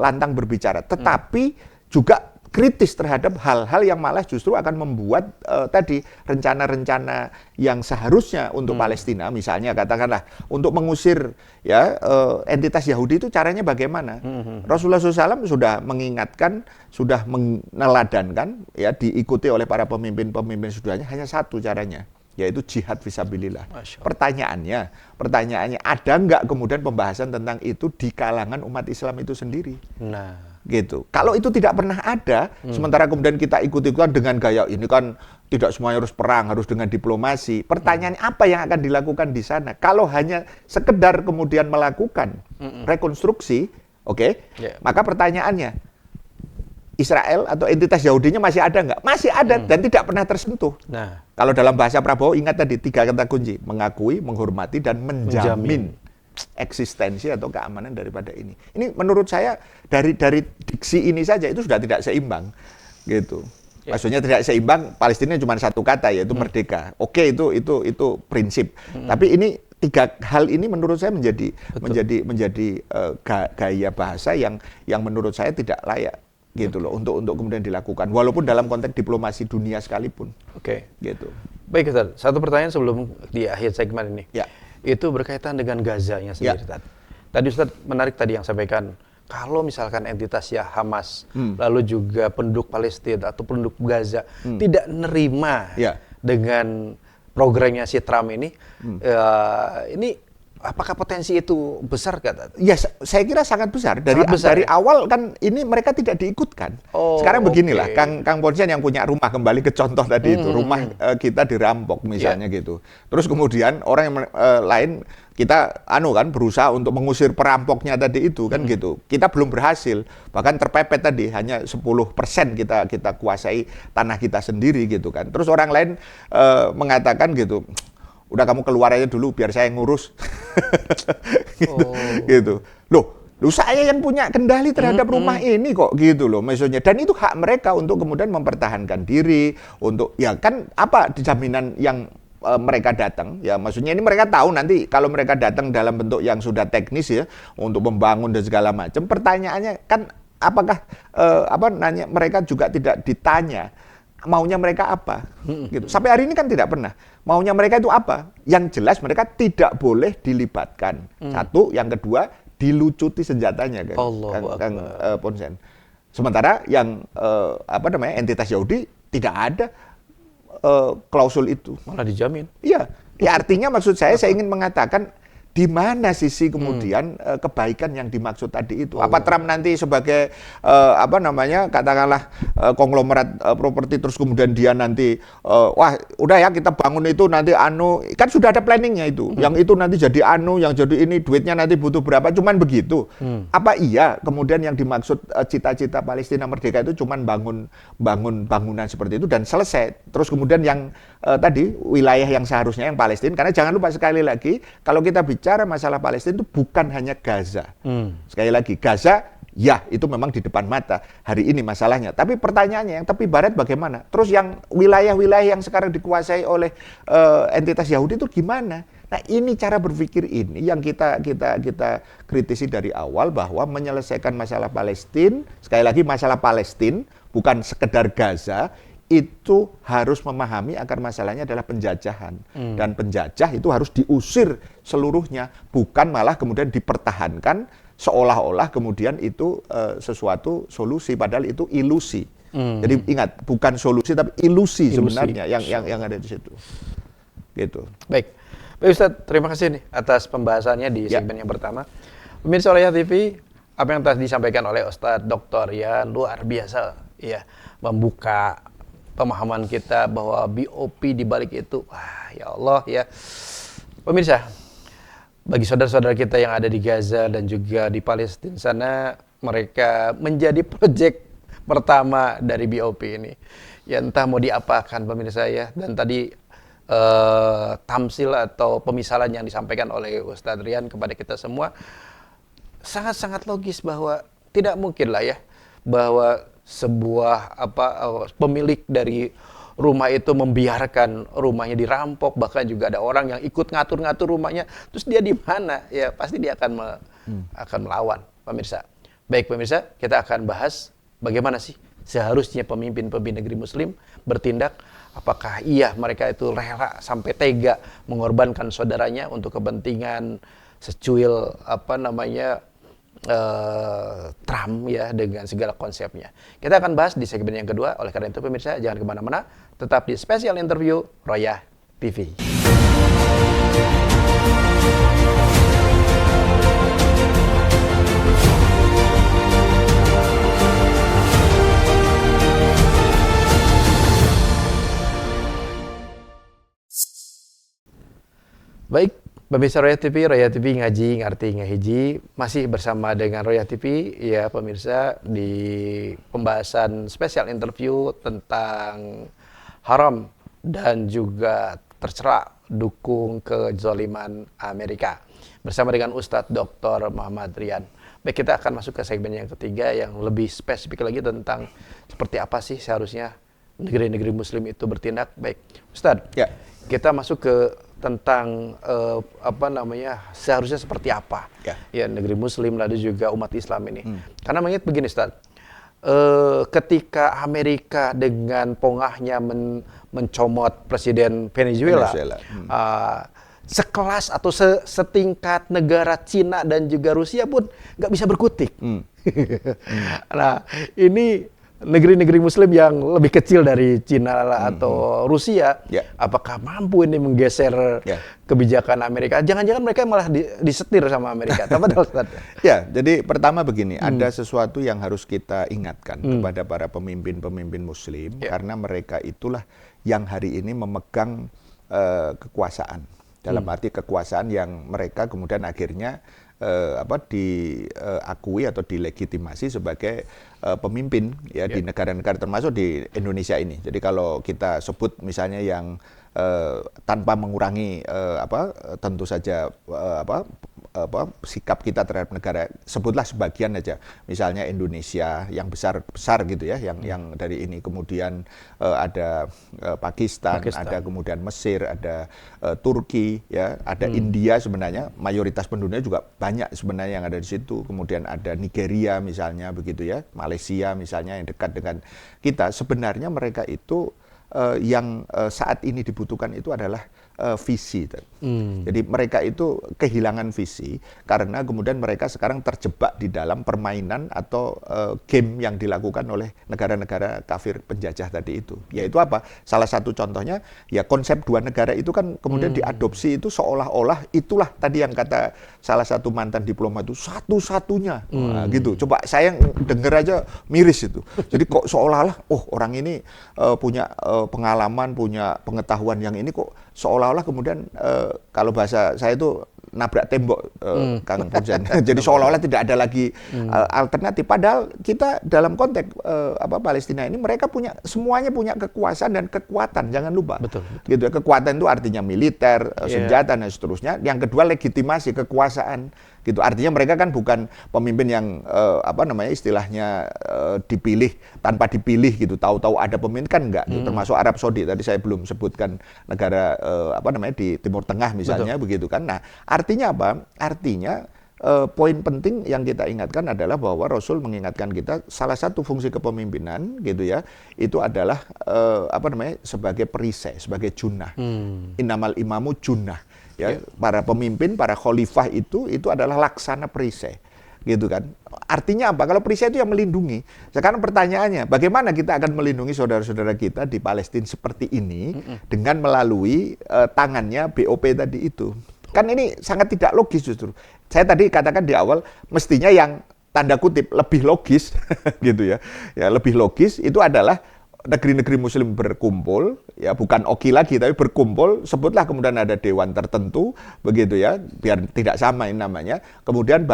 lantang berbicara. Tetapi juga kritis terhadap hal-hal yang malah justru akan membuat tadi rencana-rencana yang seharusnya untuk Palestina, misalnya katakanlah untuk mengusir entitas Yahudi itu caranya bagaimana? Rasulullah SAW sudah mengingatkan, sudah meneladankan, diikuti oleh para pemimpin-pemimpin sudahnya, hanya satu caranya, yaitu jihad fisabilillah. Pertanyaannya ada nggak kemudian pembahasan tentang itu di kalangan umat Islam itu sendiri? Gitu. Kalau itu tidak pernah ada, sementara kemudian kita ikut-ikutan dengan gaya ini kan tidak semuanya harus perang, harus dengan diplomasi. Pertanyaannya apa yang akan dilakukan di sana? Kalau hanya sekedar kemudian melakukan rekonstruksi, maka pertanyaannya, Israel atau entitas Yahudinya masih ada nggak? Masih ada dan tidak pernah tersentuh. Kalau dalam bahasa Prabowo, ingat tadi 3 kata kunci, mengakui, menghormati, dan menjamin eksistensi atau keamanan daripada ini. Ini menurut saya dari diksi ini saja itu sudah tidak seimbang, gitu. Maksudnya tidak seimbang. Palestina cuma satu kata yaitu merdeka. Oke, itu prinsip. Tapi ini 3 hal ini menurut saya menjadi gaya bahasa yang menurut saya tidak layak, gitu loh, untuk kemudian dilakukan. Walaupun dalam konteks diplomasi dunia sekalipun. Gitu. Baik Ustaz, satu pertanyaan sebelum di akhir segmen ini. Ya. Itu berkaitan dengan Gaza-nya sendiri, Ustaz. Tadi Ustaz menarik tadi yang sampaikan, kalau misalkan entitas ya Hamas, lalu juga penduduk Palestina atau penduduk Gaza tidak nerima dengan programnya si Trump ini, ini apakah potensi itu besar kata? Ya, saya kira sangat besar. Dari awal kan ini mereka tidak diikutkan. Sekarang beginilah, Kang Ponsen yang punya rumah, kembali ke contoh tadi itu, rumah kita dirampok misalnya gitu. Terus kemudian orang yang lain kita berusaha untuk mengusir perampoknya tadi itu kan gitu. Kita belum berhasil, bahkan terpepet tadi hanya 10% kita kuasai tanah kita sendiri gitu kan. Terus orang lain mengatakan gitu, udah kamu keluar aja dulu biar saya ngurus. Gitu. Loh saya yang punya kendali terhadap rumah ini kok gitu loh maksudnya. Dan itu hak mereka untuk kemudian mempertahankan diri, untuk ya kan apa jaminan yang mereka datang ya, maksudnya ini mereka tahu nanti kalau mereka datang dalam bentuk yang sudah teknis ya untuk membangun dan segala macam. Pertanyaannya kan apakah mereka juga tidak ditanya maunya mereka apa gitu. Sampai hari ini kan tidak pernah. Maunya mereka itu apa? Yang jelas mereka tidak boleh dilibatkan. Satu, yang kedua dilucuti senjatanya kan. Kang Ponsen. Sementara yang entitas Yahudi tidak ada klausul itu. Malah dijamin. Iya. Ya artinya maksud saya ingin mengatakan di mana sisi kemudian kebaikan yang dimaksud tadi itu? Apa Trump nanti sebagai katakanlah konglomerat properti terus kemudian dia nanti wah udah ya kita bangun itu nanti kan sudah ada planningnya itu. Yang itu nanti jadi yang jadi ini duitnya nanti butuh berapa? Cuman begitu. Apa iya kemudian yang dimaksud cita-cita Palestina merdeka itu cuman bangun bangunan seperti itu dan selesai. Terus kemudian yang tadi wilayah yang seharusnya yang Palestina, karena jangan lupa sekali lagi kalau kita bicara masalah Palestina itu bukan hanya Gaza. Sekali lagi Gaza ya itu memang di depan mata hari ini masalahnya. Tapi pertanyaannya yang tepi barat bagaimana? Terus yang wilayah-wilayah yang sekarang dikuasai oleh entitas Yahudi itu gimana? Nah ini cara berpikir ini yang kita kritisi dari awal bahwa menyelesaikan masalah Palestina, sekali lagi masalah Palestina bukan sekedar Gaza, itu harus memahami akar masalahnya adalah penjajahan. Dan penjajah itu harus diusir seluruhnya, bukan malah kemudian dipertahankan seolah-olah kemudian itu sesuatu solusi, padahal itu ilusi. Jadi ingat, bukan solusi tapi ilusi sebenarnya yang ada di situ. Gitu. Baik. Baik Ustadz, terima kasih nih atas pembahasannya di segmen yang pertama. Pemirsa Roya TV, apa yang telah disampaikan oleh Ustadz Dr. ya luar biasa ya, membuka pemahaman kita bahwa BOP di balik itu, wah ya Allah ya. Pemirsa, bagi saudara-saudara kita yang ada di Gaza dan juga di Palestina sana, mereka menjadi proyek pertama dari BOP ini. Ya entah mau diapakan pemirsa ya. Dan tadi tamsil atau pemisalan yang disampaikan oleh Ustadz Rian kepada kita semua sangat-sangat logis bahwa tidak mungkin lah ya bahwa sebuah pemilik dari rumah itu membiarkan rumahnya dirampok, bahkan juga ada orang yang ikut ngatur-ngatur rumahnya, terus dia di mana? Ya pasti dia akan melawan, pemirsa. Baik pemirsa, kita akan bahas bagaimana sih seharusnya pemimpin-pemimpin negeri Muslim bertindak. Apakah iya mereka itu rela sampai tega mengorbankan saudaranya untuk kepentingan secuil Trump ya dengan segala konsepnya. Kita akan bahas di segmen yang kedua. Oleh karena itu pemirsa jangan kemana-mana, tetap di spesial interview Roya TV. Baik, pemirsa Roya TV ngaji ngerti ngahiji, masih bersama dengan Roya TV ya pemirsa di pembahasan spesial interview tentang haram dan juga tercela dukung kezaliman Amerika bersama dengan Ustadz Dr. Muhammad Rian. Baik, kita akan masuk ke segmen yang ketiga yang lebih spesifik lagi tentang seperti apa sih seharusnya negeri-negeri Muslim itu bertindak. Baik, Ustadz, ya. Kita masuk ke tentang seharusnya seperti apa ya negeri Muslim lalu juga umat Islam ini. Karena mengingat begini Ustaz, ketika Amerika dengan pongahnya mencomot Presiden Venezuela, sekelas atau setingkat negara Cina dan juga Rusia pun nggak bisa berkutik. Nah, ini negeri-negeri Muslim yang lebih kecil dari Cina atau Rusia, apakah mampu ini menggeser kebijakan Amerika? Jangan-jangan mereka malah disetir sama Amerika. Ya, jadi pertama begini, ada sesuatu yang harus kita ingatkan kepada para pemimpin-pemimpin Muslim, karena mereka itulah yang hari ini memegang kekuasaan. Dalam arti kekuasaan yang mereka kemudian akhirnya diakui atau dilegitimasi sebagai pemimpin ya di negara-negara termasuk di Indonesia ini. Jadi kalau kita sebut misalnya yang tanpa mengurangi tentu saja sikap kita terhadap negara, sebutlah sebagian aja, misalnya Indonesia yang besar gitu ya, yang dari ini, kemudian ada Pakistan, ada kemudian Mesir, ada Turki, ya, ada India, sebenarnya mayoritas penduduknya juga banyak sebenarnya yang ada di situ, kemudian ada Nigeria misalnya begitu ya, Malaysia misalnya yang dekat dengan kita. Sebenarnya mereka itu yang saat ini dibutuhkan itu adalah visi. Jadi mereka itu kehilangan visi karena kemudian mereka sekarang terjebak di dalam permainan atau game yang dilakukan oleh negara-negara kafir penjajah tadi itu. Yaitu apa? Salah satu contohnya ya konsep dua negara itu kan kemudian diadopsi itu seolah-olah itulah tadi yang kata salah satu mantan diplomat itu satu-satunya. Nah, gitu. Coba saya denger aja miris itu. Jadi kok seolah-olah orang ini punya pengalaman, punya pengetahuan yang ini kok seolah-olah kemudian kalau bahasa saya itu nabrak tembok, Kang Purjan. Jadi seolah-olah tidak ada lagi alternatif. Padahal kita dalam konteks Palestina ini mereka semuanya punya kekuasaan dan kekuatan. Jangan lupa. Betul. Gitu ya. Kekuatan itu artinya militer, senjata dan seterusnya. Yang kedua legitimasi kekuasaan. Gitu. Artinya mereka kan bukan pemimpin yang istilahnya dipilih tanpa dipilih gitu. Tahu-tahu ada pemimpin kan enggak. Gitu. Termasuk Arab Saudi. Tadi saya belum sebutkan negara di Timur Tengah misalnya. Betul. Begitu kan. Nah, artinya apa? Artinya poin penting yang kita ingatkan adalah bahwa Rasul mengingatkan kita salah satu fungsi kepemimpinan gitu ya, itu adalah sebagai perisai, sebagai junnah. Innamal imamu junnah. Ya, para pemimpin, para khalifah itu adalah laksana perisai. Gitu kan. Artinya apa? Kalau perisai itu yang melindungi. Sekarang pertanyaannya, bagaimana kita akan melindungi saudara-saudara kita di Palestina seperti ini dengan melalui tangannya BOP tadi itu? Kan ini sangat tidak logis justru. Saya tadi katakan di awal, mestinya yang tanda kutip lebih logis gitu ya. Ya, lebih logis itu adalah negeri-negeri Muslim berkumpul, ya bukan oki lagi, tapi berkumpul, sebutlah kemudian ada dewan tertentu, begitu ya, biar tidak sama ini namanya. Kemudian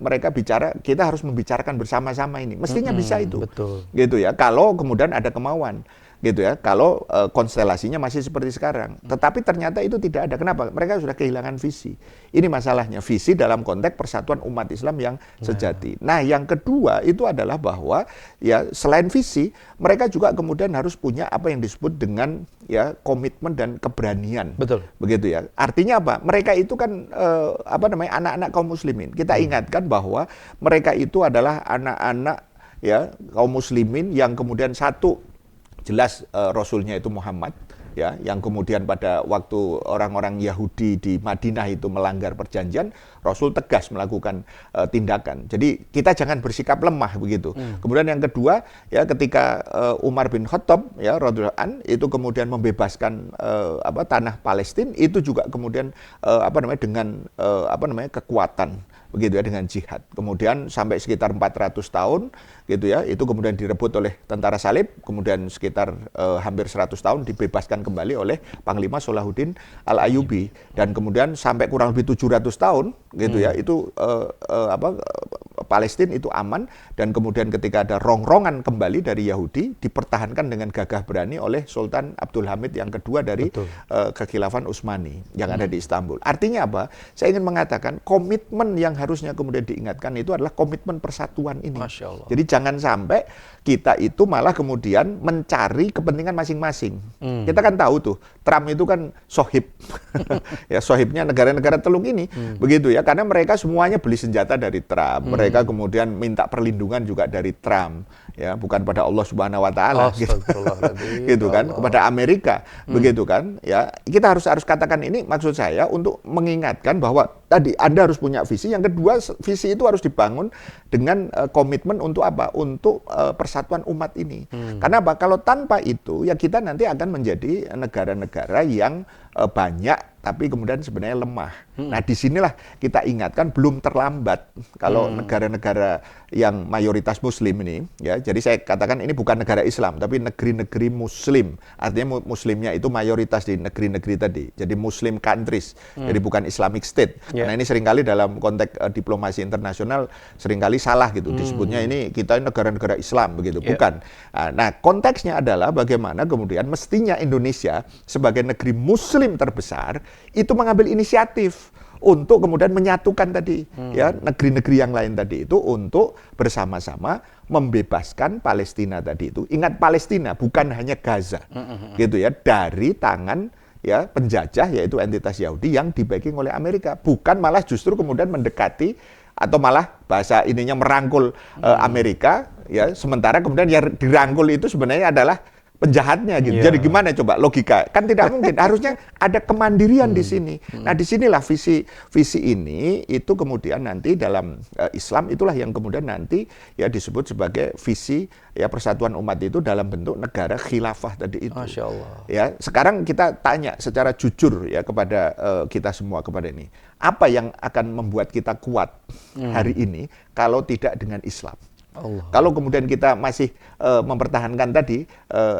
mereka bicara, kita harus membicarakan bersama-sama ini. Mestinya bisa itu, betul. Gitu ya. Kalau kemudian ada kemauan, gitu ya. Kalau konstelasinya masih seperti sekarang, tetapi ternyata itu tidak ada. Kenapa? Mereka sudah kehilangan visi. Ini masalahnya, visi dalam konteks persatuan umat Islam yang sejati. Nah, yang kedua itu adalah bahwa ya selain visi, mereka juga kemudian harus punya apa yang disebut dengan ya komitmen dan keberanian. Betul. Begitu ya. Artinya apa? Mereka itu kan anak-anak kaum muslimin. Kita ingatkan bahwa mereka itu adalah anak-anak ya kaum muslimin yang kemudian satu jelas Rasulnya itu Muhammad, ya, yang kemudian pada waktu orang-orang Yahudi di Madinah itu melanggar perjanjian, Rasul tegas melakukan tindakan. Jadi kita jangan bersikap lemah begitu. Kemudian yang kedua, ya ketika Umar bin Khattab, ya radhiyallahu an, itu kemudian membebaskan tanah Palestina, itu juga kemudian dengan kekuatan. Begitu ya, dengan jihad. Kemudian sampai sekitar 400 tahun gitu ya, itu kemudian direbut oleh tentara salib, kemudian sekitar hampir 100 tahun dibebaskan kembali oleh Panglima Salahuddin Al-Ayyubi, dan kemudian sampai kurang lebih 700 tahun gitu ya, itu Palestina itu aman, dan kemudian ketika ada rongrongan kembali dari Yahudi dipertahankan dengan gagah berani oleh Sultan Abdul Hamid yang kedua dari kekhilafan Utsmani yang ada di Istanbul. Artinya apa? Saya ingin mengatakan komitmen yang harusnya kemudian diingatkan itu adalah komitmen persatuan ini. Masya Allah. Jadi jangan sampai kita itu malah kemudian mencari kepentingan masing-masing. Kita kan tahu tuh, Trump itu kan sohib. Ya, sohibnya negara-negara teluk ini. Begitu ya, karena mereka semuanya beli senjata dari Trump. Mereka mereka kemudian minta perlindungan juga dari Trump, ya, bukan pada Allah Subhanahu Wa Taala, gitu kan, kepada Amerika, begitu kan, ya. Kita harus katakan ini, maksud saya untuk mengingatkan bahwa tadi Anda harus punya visi. Yang kedua, visi itu harus dibangun dengan komitmen untuk apa? Untuk persatuan umat ini. Karena apa? Kalau tanpa itu, ya kita nanti akan menjadi negara-negara yang banyak tapi kemudian sebenarnya lemah. Nah, disinilah kita ingatkan belum terlambat kalau negara-negara yang mayoritas Muslim ini, ya. Jadi saya katakan ini bukan negara Islam, tapi negeri-negeri Muslim. Artinya Muslimnya itu mayoritas di negeri-negeri tadi. Jadi Muslim countries. Jadi bukan Islamic State. Karena ini seringkali dalam konteks diplomasi internasional seringkali salah gitu. Disebutnya ini kita negara-negara Islam begitu. Bukan. Nah, konteksnya adalah bagaimana kemudian mestinya Indonesia sebagai negeri Muslim terbesar itu mengambil inisiatif untuk kemudian menyatukan tadi ya negeri-negeri yang lain tadi itu untuk bersama-sama membebaskan Palestina tadi itu. Ingat, Palestina bukan hanya Gaza. Gitu ya, dari tangan ya penjajah yaitu entitas Yahudi yang di-backing oleh Amerika, bukan malah justru kemudian mendekati atau malah bahasa ininya merangkul Amerika, ya, sementara kemudian yang dirangkul itu sebenarnya adalah penjahatnya gitu. Jadi gimana coba logika? Kan tidak mungkin. Harusnya ada kemandirian di sini. Nah, disinilah visi ini itu kemudian nanti dalam Islam itulah yang kemudian nanti ya disebut sebagai visi ya persatuan umat itu dalam bentuk negara khilafah tadi itu. Masya Allah. Ya, sekarang kita tanya secara jujur ya kepada kita semua kepada ini. Apa yang akan membuat kita kuat hari ini kalau tidak dengan Islam? Allah. Kalau kemudian kita masih mempertahankan tadi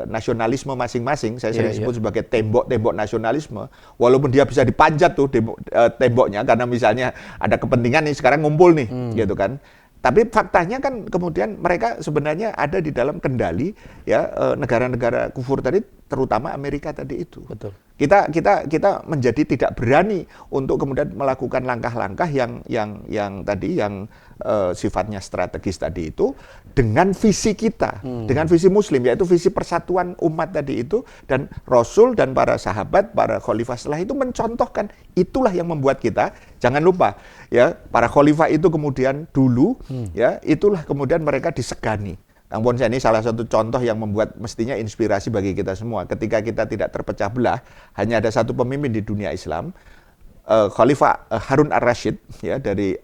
nasionalisme masing-masing, saya sering sebut sebagai tembok-tembok nasionalisme, walaupun dia bisa dipanjat tuh temboknya karena misalnya ada kepentingan nih sekarang ngumpul nih, gitu kan. Tapi faktanya kan kemudian mereka sebenarnya ada di dalam kendali ya negara-negara kufur tadi, terutama Amerika tadi itu. Betul. Kita menjadi tidak berani untuk kemudian melakukan langkah-langkah yang tadi yang sifatnya strategis tadi itu dengan visi kita, dengan visi Muslim yaitu visi persatuan umat tadi itu, dan Rasul dan para sahabat, para khalifah setelah itu mencontohkan. Itulah yang membuat kita, jangan lupa ya, para khalifah itu kemudian dulu ya itulah kemudian mereka disegani. Namun ini salah satu contoh yang membuat mestinya inspirasi bagi kita semua. Ketika kita tidak terpecah belah, hanya ada satu pemimpin di dunia Islam, Khalifah Harun ar-Rasyid ya dari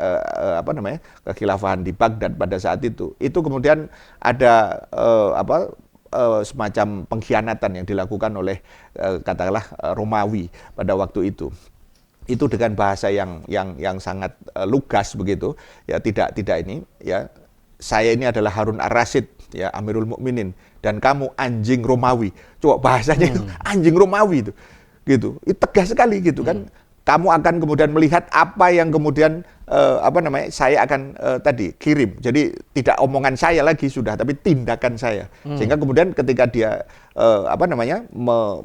kekhilafahan di Baghdad pada saat itu. Itu kemudian ada semacam pengkhianatan yang dilakukan oleh katakanlah Romawi pada waktu itu. Itu dengan bahasa yang sangat lugas begitu ya, tidak ini ya, saya ini adalah Harun ar-Rasyid ya, Amirul Mukminin, dan kamu anjing Romawi. Coba bahasanya itu anjing Romawi itu. Gitu. Itu tegas sekali gitu kan. Kamu akan kemudian melihat apa yang kemudian saya akan tadi kirim. Jadi tidak omongan saya lagi sudah, tapi tindakan saya. Sehingga kemudian ketika dia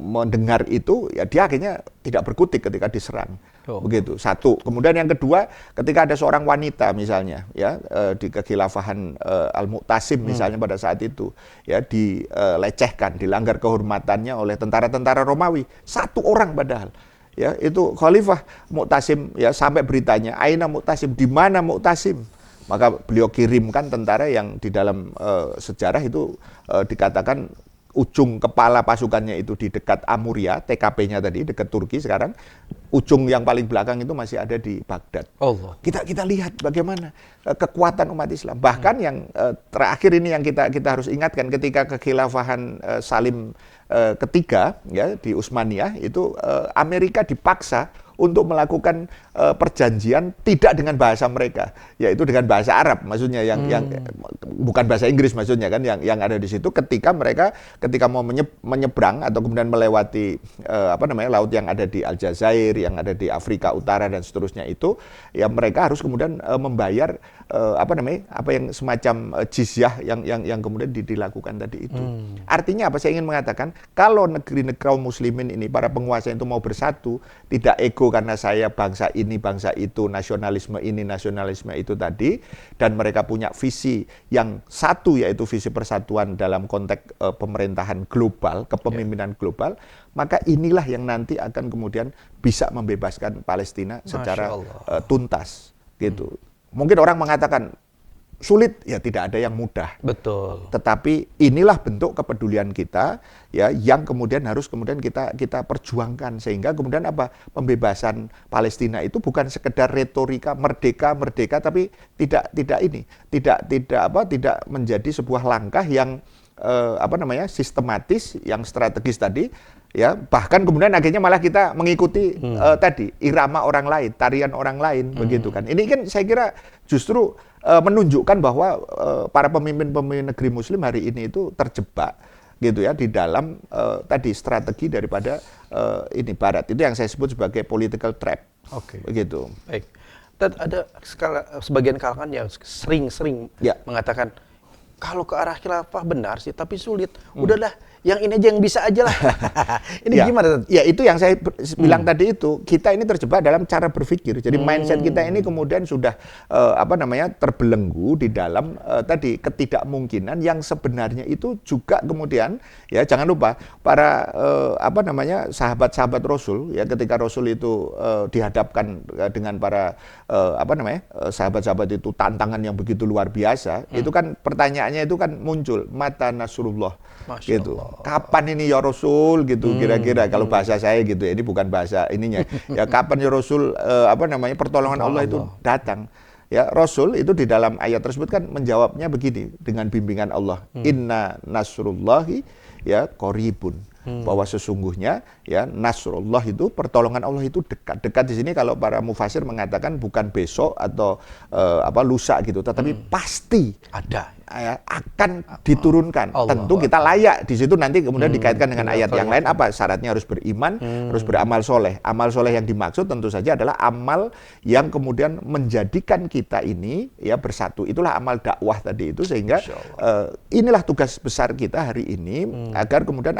mendengar itu, ya dia akhirnya tidak berkutik ketika diserang. Begitu. Satu. Kemudian yang kedua, ketika ada seorang wanita misalnya ya di kekhilafahan Al-Mu'tasim misalnya pada saat itu ya dilecehkan, dilanggar kehormatannya oleh tentara-tentara Romawi. Satu orang padahal. Ya, itu Khalifah Mu'tasim ya, sampai beritanya, Aina Mu'tasim, di mana Mu'tasim? Maka beliau kirimkan tentara yang di dalam sejarah itu dikatakan ujung kepala pasukannya itu di dekat Amuria, TKP-nya tadi dekat Turki sekarang. Ujung yang paling belakang itu masih ada di Baghdad. Allah. Kita lihat bagaimana kekuatan umat Islam. Bahkan yang terakhir ini yang kita harus ingatkan, ketika kekhilafahan Salim ketiga ya di Utsmaniyah itu Amerika dipaksa untuk melakukan perjanjian tidak dengan bahasa mereka, yaitu dengan bahasa Arab, maksudnya yang bukan bahasa Inggris maksudnya kan, yang ada di situ ketika mau menyeberang atau kemudian melewati laut yang ada di Aljazair, yang ada di Afrika Utara dan seterusnya itu, ya mereka harus kemudian membayar yang semacam jizyah yang kemudian dilakukan tadi itu. Artinya apa? Saya ingin mengatakan, kalau negeri-negeri kaum muslimin ini, para penguasa itu mau bersatu, tidak ego karena saya bangsa ini, bangsa itu, nasionalisme ini, nasionalisme itu tadi, dan mereka punya visi yang satu, yaitu visi persatuan dalam konteks pemerintahan global, kepemimpinan global, maka inilah yang nanti akan kemudian bisa membebaskan Palestina secara tuntas gitu. Mungkin orang mengatakan sulit, ya tidak ada yang mudah. Betul. Tetapi inilah bentuk kepedulian kita, ya, yang kemudian harus kita perjuangkan, sehingga kemudian pembebasan Palestina itu bukan sekedar retorika merdeka, tapi tidak menjadi sebuah langkah yang sistematis, yang strategis tadi, ya, bahkan kemudian akhirnya malah kita mengikuti tadi irama orang lain, tarian orang lain, begitu kan. Ini kan saya kira justru menunjukkan bahwa para pemimpin negeri Muslim hari ini itu terjebak, gitu ya, di dalam tadi strategi daripada ini Barat. Itu yang saya sebut sebagai political trap. Oke. Begitu. Baik. Dan ada sebagian kalangan yang sering mengatakan, kalau ke arah khilafah benar sih, tapi sulit. Udahlah, yang ini aja yang bisa aja lah. Ini gimana? Ya, itu yang saya bilang tadi itu. Kita ini terjebak dalam cara berpikir. Jadi mindset kita ini kemudian sudah terbelenggu di dalam tadi ketidakmungkinan yang sebenarnya itu juga kemudian, ya, jangan lupa para sahabat-sahabat Rasul, ya, ketika Rasul itu dihadapkan dengan para sahabat-sahabat itu tantangan yang begitu luar biasa, itu kan pertanyaannya itu kan muncul, mata nasrullah, gitu. Kapan ini ya Rasul, gitu, kira-kira kalau bahasa saya gitu, ini bukan bahasa ininya. Ya, kapan ya Rasul pertolongan Allah itu datang. Ya, Rasul itu di dalam ayat tersebut kan menjawabnya begini dengan bimbingan Allah. Inna nasrullahi ya qaribun. Bahwa sesungguhnya ya nasrullah itu, pertolongan Allah itu dekat. Dekat di sini kalau para mufasir mengatakan bukan besok atau lusa gitu, tetapi pasti ada, ya, akan diturunkan. Allah. Tentu kita layak di situ, nanti kemudian dikaitkan dengan ayat yang lain, syaratnya harus beriman, harus beramal soleh. Amal soleh yang dimaksud tentu saja adalah amal yang kemudian menjadikan kita ini ya bersatu. Itulah amal dakwah tadi itu, sehingga inilah tugas besar kita hari ini, agar kemudian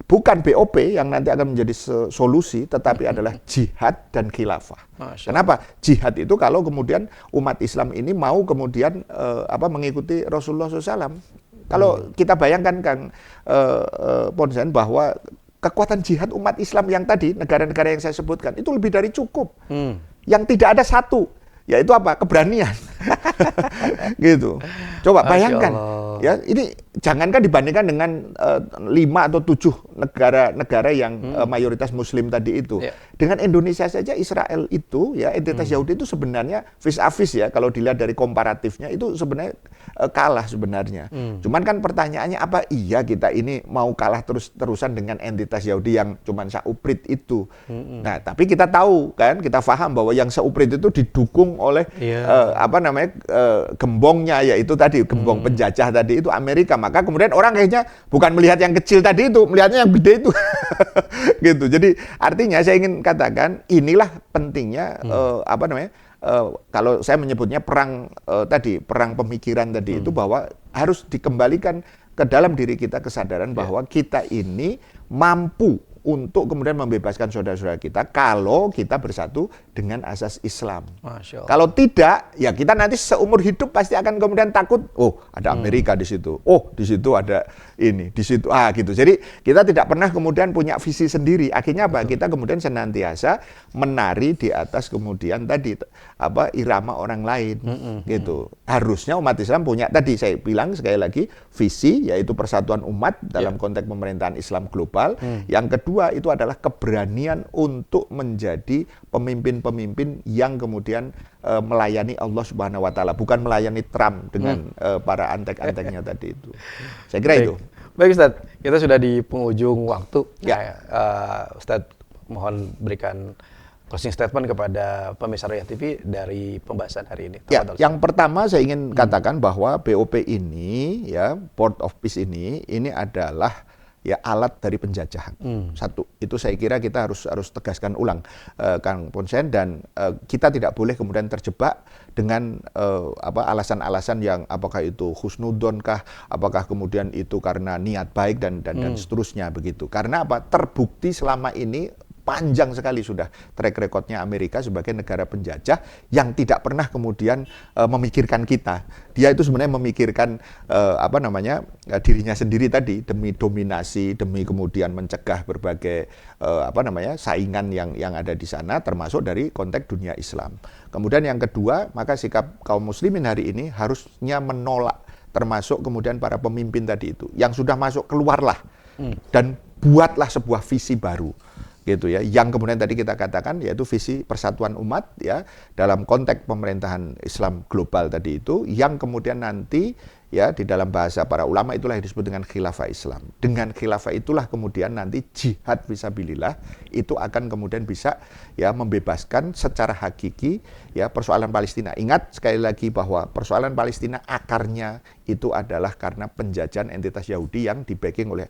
bukan BOP yang nanti akan menjadi solusi, tetapi adalah jihad dan khilafah. Kenapa? Jihad itu kalau kemudian umat Islam ini mau kemudian mengikuti Rasulullah SAW. Kalau kita bayangkan, Kang Ponsen, bahwa kekuatan jihad umat Islam yang tadi, negara-negara yang saya sebutkan, itu lebih dari cukup. Yang tidak ada satu, yaitu keberanian. Gitu. Coba bayangkan, ya, ini jangankan dibandingkan dengan 5 atau 7 negara yang mayoritas Muslim tadi itu. Dengan Indonesia saja, Israel itu, ya, entitas Yahudi itu sebenarnya vis-a-vis, ya, kalau dilihat dari komparatifnya itu sebenarnya kalah sebenarnya. Cuman kan pertanyaannya, apa iya kita ini mau kalah terus-terusan dengan entitas Yahudi yang cuman sauprit itu? Nah, tapi kita tahu kan, kita paham bahwa yang sauprit itu didukung oleh gembongnya, yaitu tadi gembong penjajah tadi itu Amerika. Maka kemudian orang kayaknya bukan melihat yang kecil tadi itu, melihatnya yang gede itu. Gitu. Jadi artinya saya ingin katakan, inilah pentingnya kalau saya menyebutnya perang pemikiran tadi itu, bahwa harus dikembalikan ke dalam diri kita kesadaran bahwa kita ini mampu untuk kemudian membebaskan saudara-saudara kita kalau kita bersatu dengan asas Islam. Kalau tidak, ya kita nanti seumur hidup pasti akan kemudian takut, oh ada Amerika di situ, oh di situ ada ini, di situ gitu. Jadi kita tidak pernah kemudian punya visi sendiri. Akhirnya kita kemudian senantiasa menari di atas kemudian tadi irama orang lain, gitu. Harusnya umat Islam punya, tadi saya bilang sekali lagi, visi, yaitu persatuan umat dalam konteks pemerintahan Islam global. Yang kedua itu adalah keberanian untuk menjadi pemimpin-pemimpin yang kemudian melayani Allah Subhanahu wa taala, bukan melayani Trump dengan para antek-anteknya tadi itu. Saya kira itu. Baik Ustaz, kita sudah di penghujung waktu. Ustaz, mohon berikan closing statement kepada pemirsa Royal TV dari pembahasan hari ini. Ya, yang pertama saya ingin katakan bahwa BOP ini, ya, Board of Peace ini adalah ya alat dari penjajahan. Satu, itu saya kira kita harus tegaskan ulang, Kang Ponsen, dan kita tidak boleh kemudian terjebak dengan alasan-alasan yang apakah itu husnudon kah, apakah kemudian itu karena niat baik dan seterusnya begitu. Karena terbukti selama ini panjang sekali sudah track recordnya Amerika sebagai negara penjajah yang tidak pernah kemudian memikirkan kita. Dia itu sebenarnya memikirkan dirinya sendiri tadi demi dominasi, demi kemudian mencegah berbagai saingan yang ada di sana, termasuk dari konteks dunia Islam. Kemudian yang kedua, maka sikap kaum muslimin hari ini harusnya menolak, termasuk kemudian para pemimpin tadi itu yang sudah masuk, keluarlah dan buatlah sebuah visi baru gitu ya, yang kemudian tadi kita katakan yaitu visi persatuan umat ya dalam konteks pemerintahan Islam global tadi itu, yang kemudian nanti ya di dalam bahasa para ulama itulah yang disebut dengan khilafah Islam. Dengan khilafah itulah kemudian nanti jihad fisabilillah itu akan kemudian bisa ya membebaskan secara hakiki ya persoalan Palestina. Ingat sekali lagi bahwa persoalan Palestina akarnya itu adalah karena penjajahan entitas Yahudi yang di-backing oleh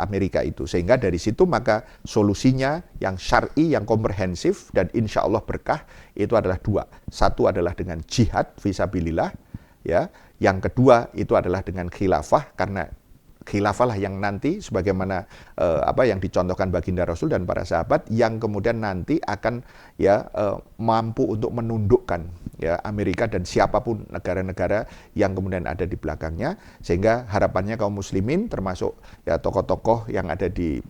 Amerika itu. Sehingga dari situ maka solusinya yang syar'i, yang komprehensif dan insya Allah berkah itu adalah dua. Satu adalah dengan jihad fisabilillah ya. Yang kedua itu adalah dengan khilafah, karena khilafah lah yang nanti sebagaimana yang dicontohkan baginda Rasul dan para sahabat yang kemudian nanti akan ya mampu untuk menundukkan ya Amerika dan siapapun negara-negara yang kemudian ada di belakangnya, sehingga harapannya kaum muslimin termasuk ya tokoh-tokoh yang ada di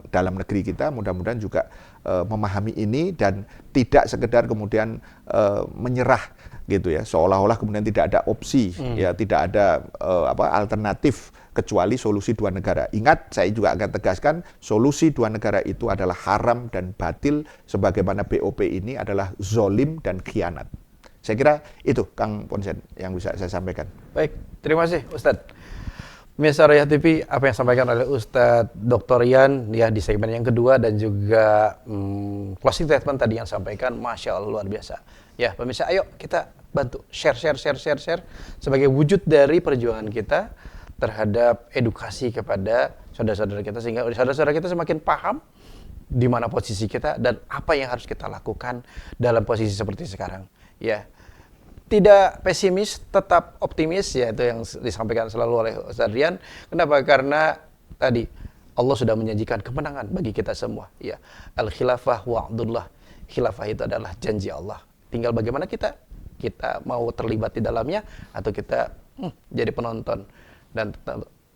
dalam negeri kita mudah-mudahan juga memahami ini dan tidak sekedar kemudian menyerah gitu ya, seolah-olah kemudian tidak ada opsi ya, tidak ada alternatif kecuali solusi dua negara. Ingat, saya juga akan tegaskan solusi dua negara itu adalah haram dan batil, sebagaimana BOP ini adalah zolim dan khianat. Saya kira itu Kang Ponsen yang bisa saya sampaikan. Baik, terima kasih Ustadz. Pemirsa Royah TV, apa yang disampaikan oleh Ustadz Dr. Rian ya di segmen yang kedua dan juga closing statement tadi yang sampaikan, Masya Allah luar biasa. Ya pemirsa, ayo kita bantu share sebagai wujud dari perjuangan kita terhadap edukasi kepada saudara-saudara kita, sehingga saudara-saudara kita semakin paham di mana posisi kita dan apa yang harus kita lakukan dalam posisi seperti sekarang. Ya, tidak pesimis, tetap optimis, ya itu yang disampaikan selalu oleh Ustadz Rian. Kenapa? Karena tadi Allah sudah menjanjikan kemenangan bagi kita semua. Ya, al-khilafah wa'dullah. Khilafah itu adalah janji Allah. Tinggal bagaimana kita mau terlibat di dalamnya atau kita jadi penonton. Dan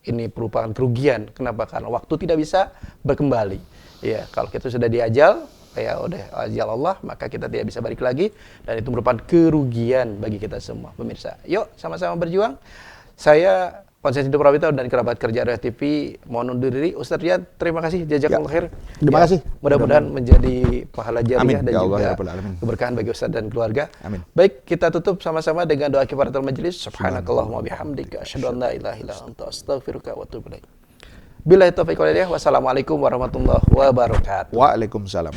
ini merupakan kerugian. Kenapa? Karena waktu tidak bisa berkembali. Ya, kalau kita sudah diajal, ya udah ajal Allah, maka kita tidak bisa balik lagi, dan itu merupakan kerugian bagi kita semua. Pemirsa, yuk sama-sama berjuang. Saya Ponsen Sidul Prawito dan kerabat kerja Royah TV mohon undur diri. Ustadz Rian, terima kasih, jazakallahu khair. Terima kasih. Mudah-mudahan menjadi pahala jariah dan ya juga Allah, keberkahan bagi Ustadz dan keluarga. Amin. Baik, kita tutup sama-sama dengan doa kifaratul majelis. Subhanakallahumma bihamdika asyhadu an la ilaha illa anta astaghfiruka wa atubu ilaik. Billahi taufiq wal hidayah. Wassalamualaikum warahmatullahi wabarakatuh. Waalaikumsalam.